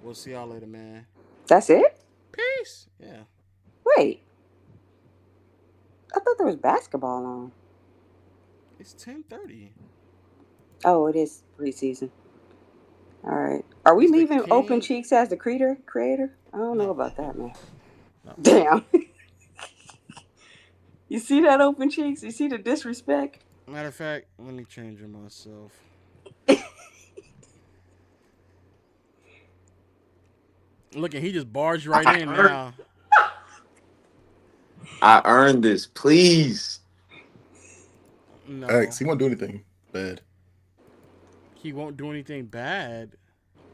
we'll see y'all later, man. That's it? Peace. Yeah. Wait. I thought there was basketball on. It's 10:30. Oh, it is preseason. All right. Are we leaving Open Cheeks as the creator? I don't know about that, man. No. Damn. You see that, Open Cheeks? You see the disrespect? Matter of fact, let me change it myself. Look at he just barged right in now. I earned this, please. No. Alex, he won't do anything bad. He won't do anything bad.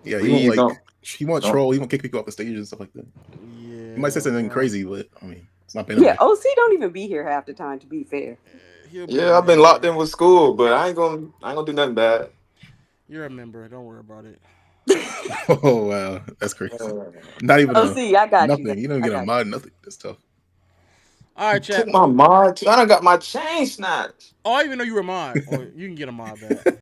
Yeah, Please, he won't troll. He won't kick people off the stage and stuff like that. Yeah. He might say something crazy, but I mean, it's not bad. Yeah, OC don't even be here half the time. To be fair. Yeah, I've been locked in with school, but I ain't gonna do nothing bad. You're a member. Don't worry about it. Oh wow, that's crazy. Not even OC, I got nothing. you. You don't get a mod, nothing. That's tough. All right, chat. Took my mod. I done got my chain snatched. Oh, I even know you were a mod. Or you can get a mod back.